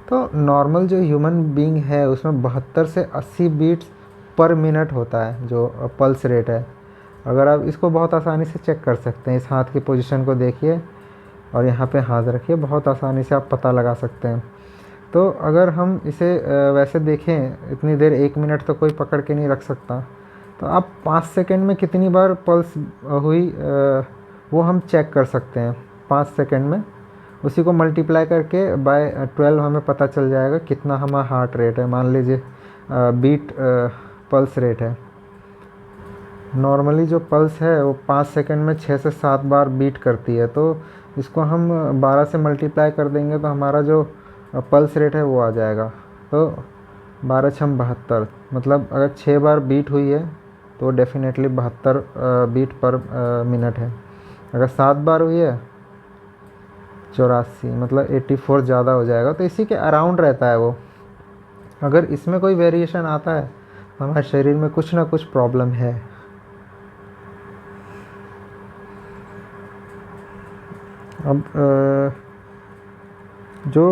तो नॉर्मल जो ह्यूमन बीइंग है उसमें 72 से 80 बीट्स पर मिनट होता है जो पल्स रेट है। अगर आप इसको बहुत आसानी से चेक कर सकते हैं, इस हाथ की पोजीशन को देखिए और यहाँ पे हाथ रखिए, बहुत आसानी से आप पता लगा सकते हैं। तो अगर हम इसे वैसे देखें, इतनी देर 1 मिनट तो कोई पकड़ के नहीं रख सकता, तो आप 5 सेकंड में कितनी बार पल्स हुई वो हम चेक कर सकते हैं 5 सेकंड में। उसी को मल्टीप्लाई करके बाय 12 हमें पता चल जाएगा कितना हमारा हार्ट रेट है। मान लीजिए बीट पल्स रेट है। नॉर्मली जो पल्स है वो 5 सेकंड में 6 से 7 बार बीट करती है, तो इसको हम 12 से मल्टीप्लाई कर देंगे तो हमारा जो पल्स रेट है वो आ जाएगा। तो 12 छम 72, मतलब अगर 6 बार बीट हुई है तो डेफिनेटली 72 बीट पर मिनट है। अगर 7 बार हुई है 84, मतलब 84 ज़्यादा हो जाएगा। तो इसी के अराउंड रहता है वो। अगर इसमें कोई वेरिएशन आता है तो हमारे शरीर में कुछ ना कुछ प्रॉब्लम है। अब जो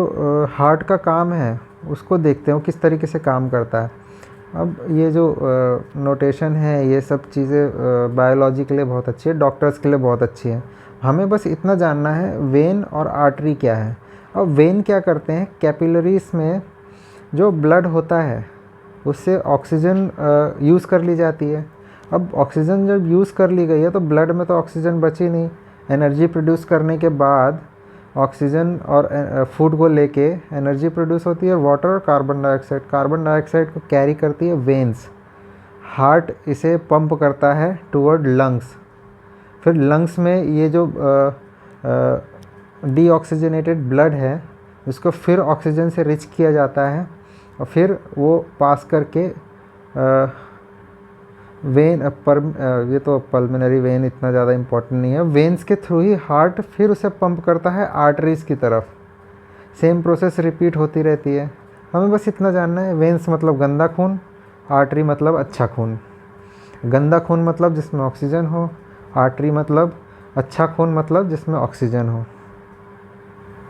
हार्ट का काम है उसको देखते हैं वो किस तरीके से काम करता है। अब ये जो नोटेशन है, ये सब चीज़ें बायोलॉजी के लिए बहुत अच्छी है, डॉक्टर्स के लिए बहुत अच्छी है। हमें बस इतना जानना है वेन और आर्टरी क्या है। अब वेन क्या करते हैं, कैपिलरीज में जो ब्लड होता है उससे ऑक्सीजन यूज़ कर ली जाती है। अब ऑक्सीजन जब यूज़ कर ली गई है तो ब्लड में तो ऑक्सीजन बची नहीं। एनर्जी प्रोड्यूस करने के बाद ऑक्सीजन और फूड को लेके एनर्जी प्रोड्यूस होती है, वाटर और कार्बन डाइऑक्साइड को कैरी करती है वेन्स। हार्ट इसे पंप करता है टुवर्ड लंग्स। फिर लंग्स में ये जो डीऑक्सीजनेटेड ब्लड है उसको फिर ऑक्सीजन से रिच किया जाता है और फिर वो पास करके वेन पर ये तो पल्मोनरी वेन इतना ज़्यादा इम्पोर्टेंट नहीं है। वेन्स के थ्रू ही हार्ट फिर उसे पंप करता है आर्टरीज़ की तरफ। सेम प्रोसेस रिपीट होती रहती है। हमें बस इतना जानना है, वेन्स मतलब गंदा खून, आर्टरी मतलब अच्छा खून। गंदा खून मतलब जिसमें ऑक्सीजन हो, आर्टरी मतलब अच्छा खून मतलब जिसमें ऑक्सीजन हो।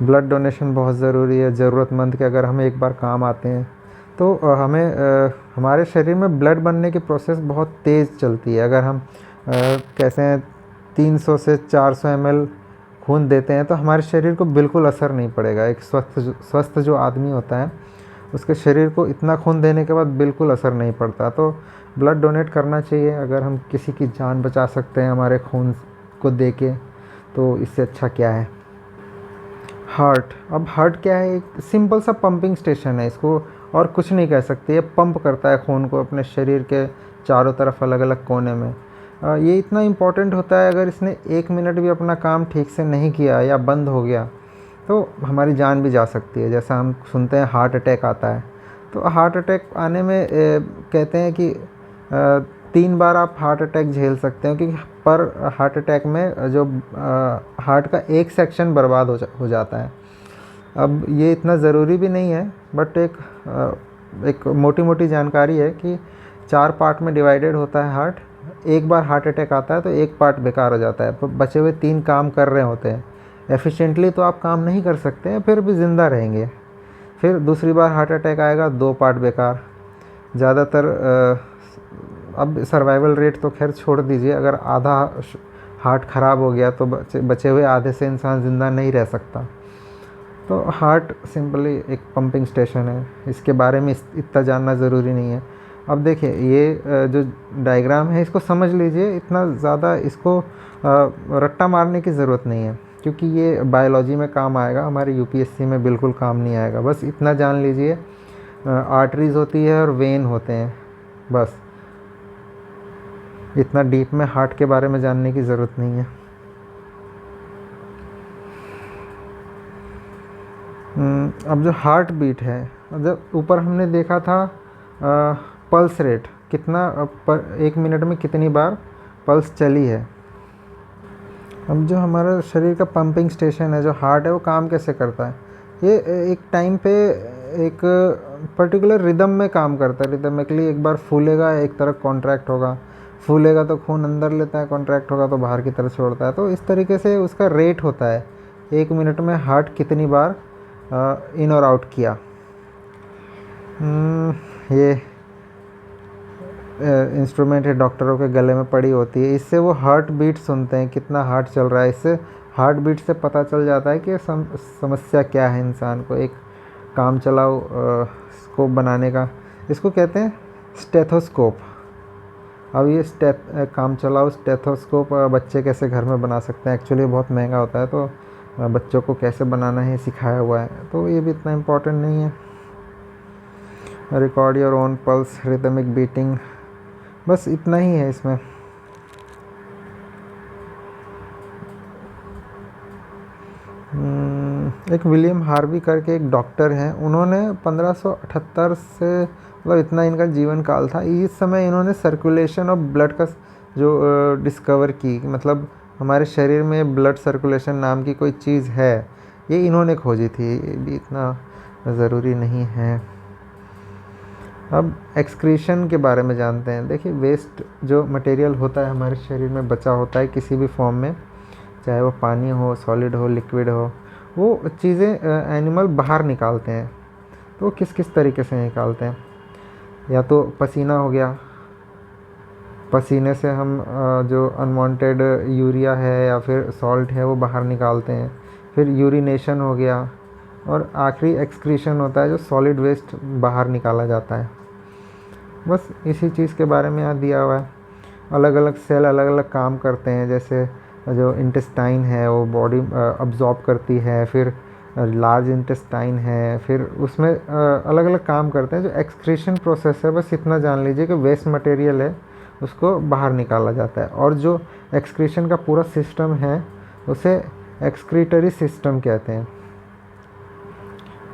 ब्लड डोनेशन बहुत ज़रूरी है। ज़रूरतमंद के अगर हमें एक बार काम आते हैं तो हमें हमारे शरीर में ब्लड बनने की प्रोसेस बहुत तेज़ चलती है। अगर हम कैसे हैं 300 से 400 ml खून देते हैं तो हमारे शरीर को बिल्कुल असर नहीं पड़ेगा। एक स्वस्थ जो आदमी होता है उसके शरीर को इतना खून देने के बाद बिल्कुल असर नहीं पड़ता। तो ब्लड डोनेट करना चाहिए। अगर हम किसी की जान बचा सकते हैं हमारे खून को दे के, तो इससे अच्छा क्या है। हार्ट, अब हार्ट क्या है, एक सिंपल सा पंपिंग स्टेशन है, इसको और कुछ नहीं कह सकते। ये पंप करता है खून को अपने शरीर के चारों तरफ अलग अलग कोने में। ये इतना इम्पोर्टेंट होता है, अगर इसने 1 मिनट भी अपना काम ठीक से नहीं किया या बंद हो गया तो हमारी जान भी जा सकती है। जैसा हम सुनते हैं हार्ट अटैक आता है, तो हार्ट अटैक आने में कहते हैं कि 3 बार आप हार्ट अटैक झेल सकते हो, क्योंकि पर हार्ट अटैक में जो हार्ट का एक सेक्शन बर्बाद हो जाता है। अब ये इतना ज़रूरी भी नहीं है, बट एक मोटी मोटी जानकारी है कि 4 पार्ट में डिवाइडेड होता है हार्ट। एक बार हार्ट अटैक आता है तो एक पार्ट बेकार हो जाता है, बचे हुए 3 काम कर रहे होते हैं। एफिशिएंटली तो आप काम नहीं कर सकते हैं, फिर भी ज़िंदा रहेंगे। फिर दूसरी बार हार्ट अटैक आएगा, 2 पार्ट बेकार। ज़्यादातर अब सर्वाइवल रेट तो खैर छोड़ दीजिए, अगर आधा हार्ट ख़राब हो गया तो बचे हुए आधे से इंसान ज़िंदा नहीं रह सकता। तो हार्ट सिंपली एक पंपिंग स्टेशन है, इसके बारे में इतना जानना ज़रूरी नहीं है। अब देखिए ये जो डायग्राम है इसको समझ लीजिए, इतना ज़्यादा इसको रट्टा मारने की ज़रूरत नहीं है, क्योंकि ये बायोलॉजी में काम आएगा, हमारे यूपीएससी में बिल्कुल काम नहीं आएगा। बस इतना जान लीजिए, आर्टरीज़ होती है और वेन होते हैं, बस इतना डीप में हार्ट के बारे में जानने की ज़रूरत नहीं है। अब जो हार्ट बीट है, जब ऊपर हमने देखा था पल्स रेट कितना पर 1 मिनट में कितनी बार पल्स चली है। अब जो हमारा शरीर का पंपिंग स्टेशन है, जो हार्ट है, वो काम कैसे करता है। ये एक टाइम पे एक पर्टिकुलर रिदम में काम करता है। रिदमिकली एक बार फूलेगा, एक तरफ कॉन्ट्रैक्ट होगा, फूलेगा तो खून अंदर लेता है, कॉन्ट्रैक्ट होगा तो बाहर की तरफ छोड़ता है। तो इस तरीके से उसका रेट होता है, 1 मिनट में हार्ट कितनी बार इन और आउट किया। ये इंस्ट्रूमेंट है, डॉक्टरों के गले में पड़ी होती है। इससे वो हार्ट बीट सुनते हैं, कितना हार्ट चल रहा है। इससे हार्ट बीट से पता चल जाता है कि समस्या क्या है इंसान को। एक काम चलाओ स्कोप बनाने का, इसको कहते हैं स्टेथोस्कोप। अब ये काम चलाओ स्टेथोस्कोप बच्चे कैसे घर में बना सकते हैं। एक्चुअली बहुत महंगा होता है, तो बच्चों को कैसे बनाना है सिखाया हुआ है, तो ये भी इतना इम्पोर्टेंट नहीं है। Record your own pulse, rhythmic beating, बस इतना ही है इसमें। एक विलियम हार्वी करके एक डॉक्टर हैं, उन्होंने 1578 से, मतलब इतना इनका जीवन काल था, इस समय इन्होंने सर्कुलेशन ऑफ ब्लड का जो डिस्कवर की, मतलब हमारे शरीर में ब्लड सर्कुलेशन नाम की कोई चीज़ है, ये इन्होंने खोजी थी। ये भी इतना ज़रूरी नहीं है। अब एक्सक्रीशन के बारे में जानते हैं। देखिए, वेस्ट जो मटेरियल होता है हमारे शरीर में बचा होता है किसी भी फॉर्म में, चाहे वो पानी हो, सॉलिड हो, लिक्विड हो, वो चीज़ें एनिमल बाहर निकालते हैं। तो किस किस तरीके से निकालते हैं? या तो पसीना हो गया, पसीने से हम जो अनवांटेड यूरिया है या फिर सॉल्ट है वो बाहर निकालते हैं। फिर यूरिनेशन हो गया, और आखिरी एक्सक्रीशन होता है जो सॉलिड वेस्ट बाहर निकाला जाता है। बस इसी चीज़ के बारे में यहाँ दिया हुआ है। अलग अलग सेल अलग अलग काम करते हैं, जैसे जो इंटेस्टाइन है वो बॉडी अब्जॉर्ब करती है, फिर लार्ज इंटेस्टाइन है, फिर उसमें अलग अलग काम करते हैं। जो एक्सक्रीशन प्रोसेस है, बस इतना जान लीजिए कि वेस्ट मटेरियल है उसको बाहर निकाला जाता है। और जो एक्सक्रीशन का पूरा सिस्टम है उसे एक्सक्रीटरी सिस्टम कहते हैं।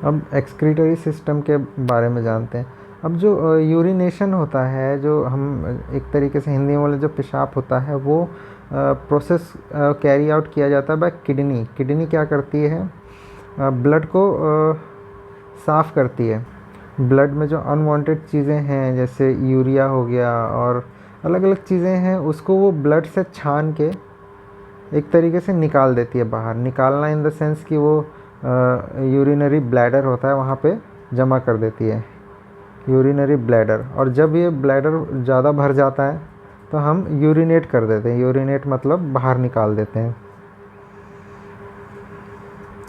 अब एक्सक्रीटरी सिस्टम के बारे में जानते हैं। अब जो यूरिनेशन होता है, जो हम एक तरीके से हिंदी में बोले जो पेशाब होता है, वो प्रोसेस कैरी आउट किया जाता है बाय किडनी। किडनी क्या करती है? ब्लड को साफ़ करती है। ब्लड में जो अनवांटेड चीज़ें हैं, जैसे यूरिया हो गया और अलग अलग चीज़ें हैं, उसको वो ब्लड से छान के एक तरीके से निकाल देती है बाहर। निकालना इन द सेंस कि वो यूरिनरी ब्लैडर होता है वहाँ पे जमा कर देती है, यूरिनरी ब्लैडर। और जब ये ब्लैडर ज़्यादा भर जाता है तो हम यूरिनेट कर देते हैं। यूरिनेट मतलब बाहर निकाल देते हैं।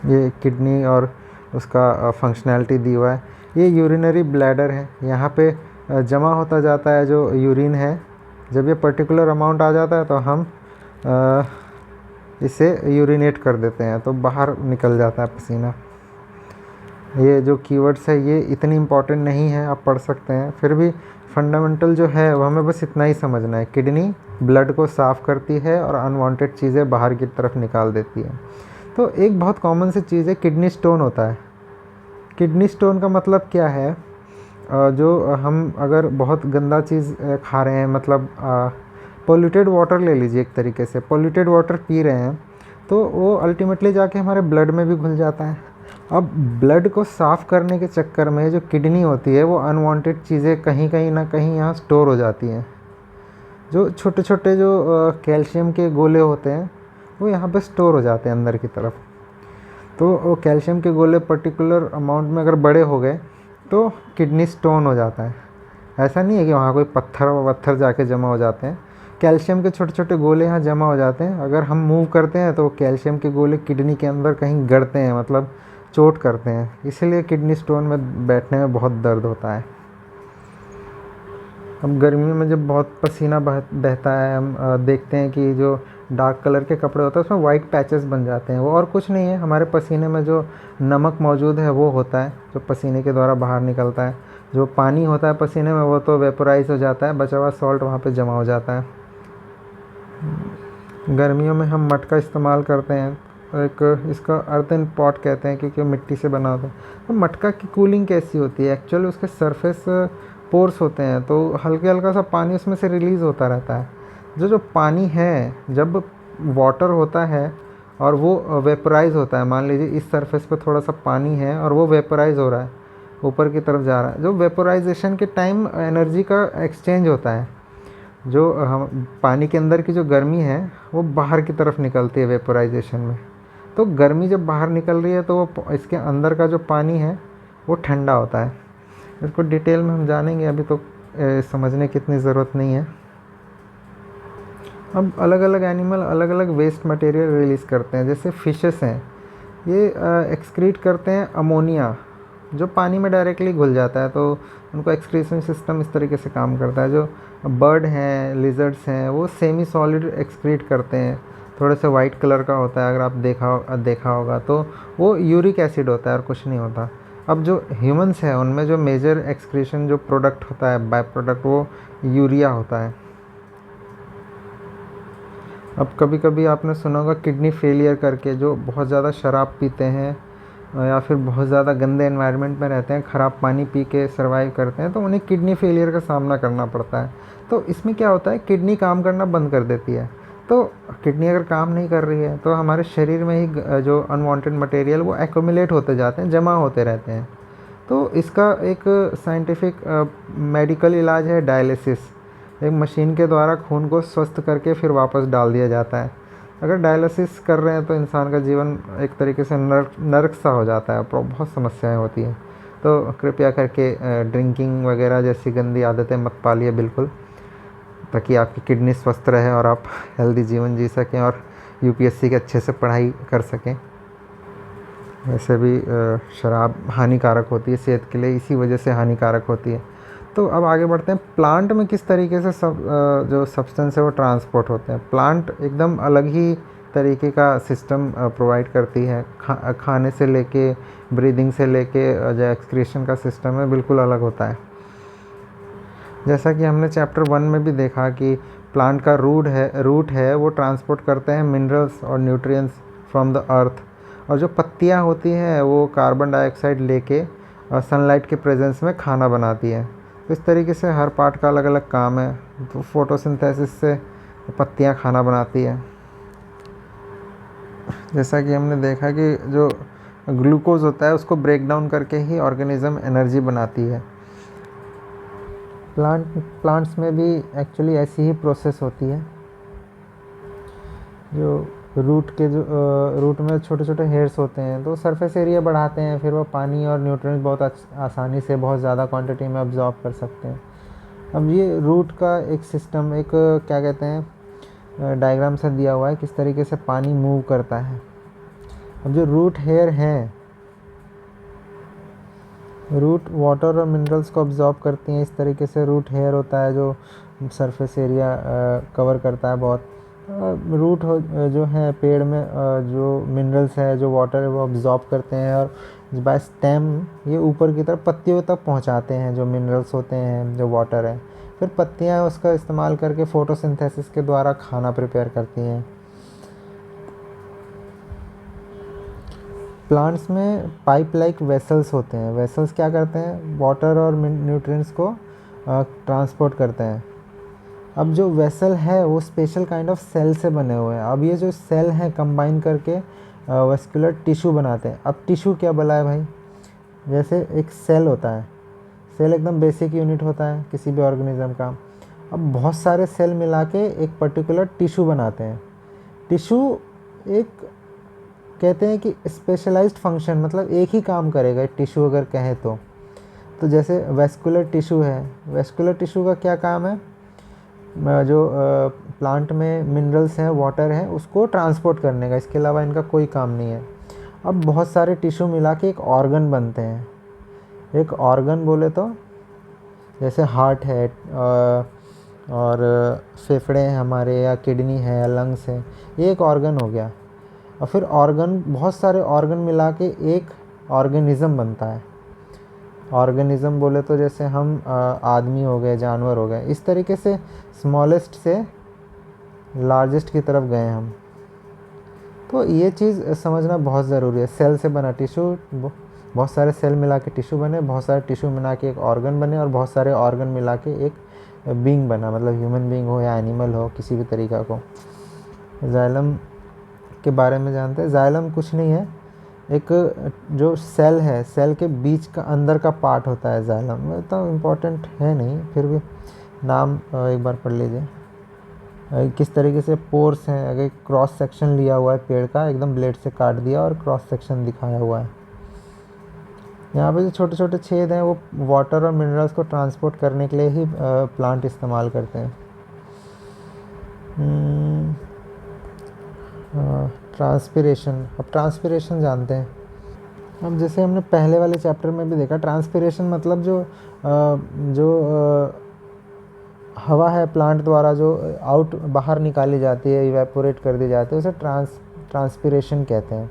ये किडनी और उसका फंक्शनैलिटी दी हुआ है। ये यूरिनरी ब्लैडर है, यहाँ पे जमा होता जाता है जो यूरिन है। जब ये पर्टिकुलर अमाउंट आ जाता है तो हम इसे यूरिनेट कर देते हैं, तो बाहर निकल जाता है पसीना। ये जो कीवर्ड्स है ये इतनी इम्पॉर्टेंट नहीं है, आप पढ़ सकते हैं, फिर भी फंडामेंटल जो है वो हमें बस इतना ही समझना है। किडनी ब्लड को साफ़ करती है और अनवांटेड चीज़ें बाहर की तरफ निकाल देती है। तो एक बहुत कॉमन सी चीज़ है, किडनी स्टोन होता है। किडनी स्टोन का मतलब क्या है? जो हम अगर बहुत गंदा चीज़ खा रहे हैं, मतलब पोल्यूटेड वाटर ले लीजिए, एक तरीके से पोल्यूटेड वाटर पी रहे हैं, तो वो अल्टीमेटली जाके हमारे ब्लड में भी घुल जाता है। अब ब्लड को साफ़ करने के चक्कर में जो किडनी होती है वो अनवांटेड चीज़ें कहीं कहीं ना कहीं यहाँ स्टोर हो जाती हैं। जो छोटे छोटे जो कैल्शियम के गोले होते हैं वो यहाँ पे स्टोर हो जाते हैं अंदर की तरफ। तो वो कैल्शियम के गोले पर्टिकुलर अमाउंट में अगर बड़े हो गए तो किडनी स्टोन हो जाता है। ऐसा नहीं है कि वहाँ कोई पत्थर जाके जमा हो जाते हैं। कैल्शियम के छोटे छोटे गोले यहाँ जमा हो जाते हैं। अगर हम मूव करते हैं तो कैल्शियम के गोले किडनी के अंदर कहीं गड़ते हैं, मतलब चोट करते हैं। इसलिए किडनी स्टोन में बैठने में बहुत दर्द होता है। अब गर्मियों में जब बहुत पसीना बहता है, हम देखते हैं कि जो डार्क कलर के कपड़े होते हैं उसमें वाइट पैचेस बन जाते हैं। वो और कुछ नहीं है, हमारे पसीने में जो नमक मौजूद है वो होता है, जो पसीने के द्वारा बाहर निकलता है। जो पानी होता है पसीने में वो तो वेपोराइज हो जाता है, बचा हुआ सॉल्ट वहाँ पे जमा हो जाता है। गर्मियों में हम मटका इस्तेमाल करते हैं। एक इसका अर्थन पॉट कहते हैं क्योंकि मिट्टी से बना होता है। तो मटका की कूलिंग कैसी होती है? एक्चुअली उसके सरफेस पोर्स होते हैं, तो हल्का हल्का सा पानी उसमें से रिलीज़ होता रहता है। जो पानी है, जब वाटर होता है और वो वेपोराइज़ होता है, मान लीजिए इस सरफेस पे थोड़ा सा पानी है और वो वेपोराइज़ हो रहा है, ऊपर की तरफ जा रहा है। जो वेपोराइजेशन के टाइम एनर्जी का एक्सचेंज होता है, जो हम पानी के अंदर की जो गर्मी है वो बाहर की तरफ निकलती है वेपोराइजेशन में। तो गर्मी जब बाहर निकल रही है तो वो इसके अंदर का जो पानी है वो ठंडा होता है। इसको डिटेल में हम जानेंगे, अभी तो समझने की इतनी ज़रूरत नहीं है। अब अलग अलग एनिमल अलग अलग वेस्ट मटेरियल रिलीज़ करते हैं। जैसे फिशेस हैं, ये एक्सक्रीट करते हैं अमोनिया, जो पानी में डायरेक्टली घुल जाता है, तो उनको एक्सक्रीशन सिस्टम इस तरीके से काम करता है। जो बर्ड हैं, लिजर्ड्स हैं, वो सेमी सॉलिड एक्सक्रीट करते हैं, थोड़े से वाइट कलर का होता है, अगर आप देखा होगा तो वो यूरिक एसिड होता है और कुछ नहीं होता। अब जो ह्यूमंस हैं, उनमें जो मेजर एक्सक्रीशन जो प्रोडक्ट होता है, बाय प्रोडक्ट, वो यूरिया होता है। अब कभी कभी आपने सुना होगा किडनी फेलियर करके, जो बहुत ज़्यादा शराब पीते हैं या फिर बहुत ज़्यादा गंदे एनवायरनमेंट में रहते हैं, ख़राब पानी पी के सर्वाइव करते हैं, तो उन्हें किडनी फेलियर का सामना करना पड़ता है। तो इसमें क्या होता है, किडनी काम करना बंद कर देती है। तो किडनी अगर काम नहीं कर रही है तो हमारे शरीर में ही जो अनवांटेड मटेरियल वो एक्यूमुलेट होते जाते हैं, जमा होते रहते हैं। तो इसका एक साइंटिफिक मेडिकल इलाज है डायलिसिस। एक मशीन के द्वारा खून को स्वस्थ करके फिर वापस डाल दिया जाता है। अगर डायलिसिस कर रहे हैं तो इंसान का जीवन एक तरीके से नर्क सा हो जाता है, बहुत समस्याएं होती हैं। तो कृपया करके ड्रिंकिंग वगैरह जैसी गंदी आदतें मत पालिए बिल्कुल, ताकि आपकी किडनी स्वस्थ रहे और आप हेल्दी जीवन जी सकें और यूपीएससी के अच्छे से पढ़ाई कर सकें। वैसे भी शराब हानिकारक होती है सेहत के लिए, इसी वजह से हानिकारक होती है। तो अब आगे बढ़ते हैं, प्लांट में किस तरीके से जो सब्सटेंस है वो ट्रांसपोर्ट होते हैं। प्लांट एकदम अलग ही तरीके का सिस्टम प्रोवाइड करती है, खाने से लेके, ब्रीदिंग से लेके, जो एक्सक्रीशन का सिस्टम है बिल्कुल अलग होता है। जैसा कि हमने चैप्टर 1 में भी देखा कि प्लांट का रूट है वो ट्रांसपोर्ट करते हैं मिनरल्स और न्यूट्रिएंट्स फ्रॉम द अर्थ, और जो पत्तियां होती हैं वो कार्बन डाइऑक्साइड लेके सनलाइट के प्रेजेंस में खाना बनाती है। तो इस तरीके से हर पार्ट का अलग अलग काम है। तो फोटोसिंथेसिस से पत्तियां खाना बनाती है। जैसा कि हमने देखा कि जो ग्लूकोज होता है उसको ब्रेक डाउन करके ही ऑर्गेनिज्म एनर्जी बनाती है। प्लांट्स में भी एक्चुअली ऐसी ही प्रोसेस होती है। जो रूट में छोटे छोटे हेयर्स होते हैं, तो सरफेस एरिया बढ़ाते हैं, फिर वो पानी और न्यूट्रिएंट्स बहुत आसानी से बहुत ज़्यादा क्वांटिटी में अब्जॉर्ब कर सकते हैं। अब ये रूट का एक सिस्टम, एक क्या कहते हैं, डायग्राम से दिया हुआ है किस तरीके से पानी मूव करता है। अब जो रूट हेयर हैं, रूट वाटर और मिनरल्स को अब्जॉर्ब करती हैं। इस तरीके से रूट हेयर होता है जो सरफेस एरिया कवर करता है बहुत। रूट जो है पेड़ में, जो मिनरल्स है, जो वाटर है, वो अब्जॉर्ब करते हैं और बाय स्टेम ये ऊपर की तरफ पत्तियों तक पहुंचाते हैं जो मिनरल्स होते हैं, जो वाटर है। फिर पत्तियां उसका इस्तेमाल करके फोटोसिंथेसिस के द्वारा खाना प्रिपेयर करती हैं। प्लांट्स में पाइप लाइक वेसल्स होते हैं। वेसल्स क्या करते हैं, वाटर और न्यूट्रिएंट्स को ट्रांसपोर्ट करते हैं। अब जो वेसल है वो स्पेशल काइंड ऑफ सेल से बने हुए हैं। अब ये जो सेल हैं कंबाइन करके वेस्कुलर टिश्यू बनाते हैं। अब टिश्यू क्या बोला है भाई, जैसे एक सेल होता है, सेल एकदम बेसिक यूनिट होता है किसी भी ऑर्गेनिज्म का। अब बहुत सारे सेल मिला के एक पर्टिकुलर टिश्यू बनाते हैं। टिश्यू एक कहते हैं कि स्पेशलाइज्ड फंक्शन, मतलब एक ही काम करेगा टिश्यू अगर कहें तो जैसे वेस्कुलर टिश्यू है, वेस्कुलर टिश्यू का क्या काम है, जो प्लांट में मिनरल्स हैं, वाटर है, उसको ट्रांसपोर्ट करने का। इसके अलावा इनका कोई काम नहीं है। अब बहुत सारे टिश्यू मिला के एक ऑर्गन बनते हैं। एक ऑर्गन बोले तो जैसे हार्ट है और फेफड़े हैं हमारे, या किडनी है, या लंग्स है, ये एक ऑर्गन हो गया। और फिर ऑर्गन, बहुत सारे ऑर्गन मिला के एक ऑर्गेनिज्म बनता है। ऑर्गेनिज्म बोले तो जैसे हम आदमी हो गए, जानवर हो गए, इस तरीके से स्मॉलेस्ट से लार्जेस्ट की तरफ गए हम। तो ये चीज़ समझना बहुत ज़रूरी है। सेल से बना टिश्यू, बहुत सारे सेल मिला के टिश्यू बने, बहुत सारे टिश्यू मिला के एक ऑर्गन बने, और बहुत सारे ऑर्गन मिला के एक बीइंग बना, मतलब ह्यूमन बीइंग हो या एनिमल हो, किसी भी तरीका को। जाइलम के बारे में जानते हैं। जाइलम कुछ नहीं है, एक जो सेल है, सेल के बीच का अंदर का पार्ट होता है जाइलम। तो इम्पोर्टेंट है नहीं, फिर भी नाम एक बार पढ़ लीजिए। किस तरीके से पोर्स हैं, अगर क्रॉस सेक्शन लिया हुआ है पेड़ का, एकदम ब्लेड से काट दिया और क्रॉस सेक्शन दिखाया हुआ है। यहाँ पे जो छोटे छोटे छेद हैं वो वाटर और मिनरल्स को ट्रांसपोर्ट करने के लिए ही प्लांट इस्तेमाल करते हैं। ट्रांसपिरेशन, अब ट्रांसपिरेशन जानते हैं। अब जैसे हमने पहले वाले चैप्टर में भी देखा, ट्रांसपिरेशन मतलब जो हवा है प्लांट द्वारा जो बाहर निकाली जाती है, इवेपोरेट कर दी जाती है, उसे ट्रांसपिरेशन कहते हैं।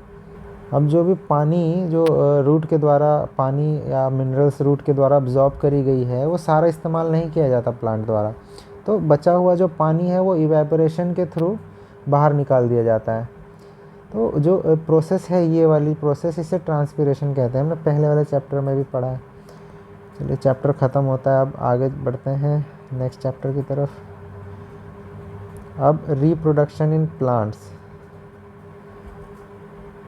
अब जो भी पानी जो रूट के द्वारा, पानी या मिनरल्स रूट के द्वारा अब्जॉर्ब करी गई है, वो सारा इस्तेमाल नहीं किया जाता प्लांट द्वारा, तो बचा हुआ जो पानी है वो इवेपोरेशन के थ्रू बाहर निकाल दिया जाता है। तो जो प्रोसेस है, ये वाली प्रोसेस, इसे ट्रांसपिरेशन कहते हैं। हमने पहले वाले चैप्टर में भी पढ़ा है। चलिए चैप्टर ख़त्म होता है, अब आगे बढ़ते हैं नेक्स्ट चैप्टर की तरफ। अब रिप्रोडक्शन इन प्लांट्स।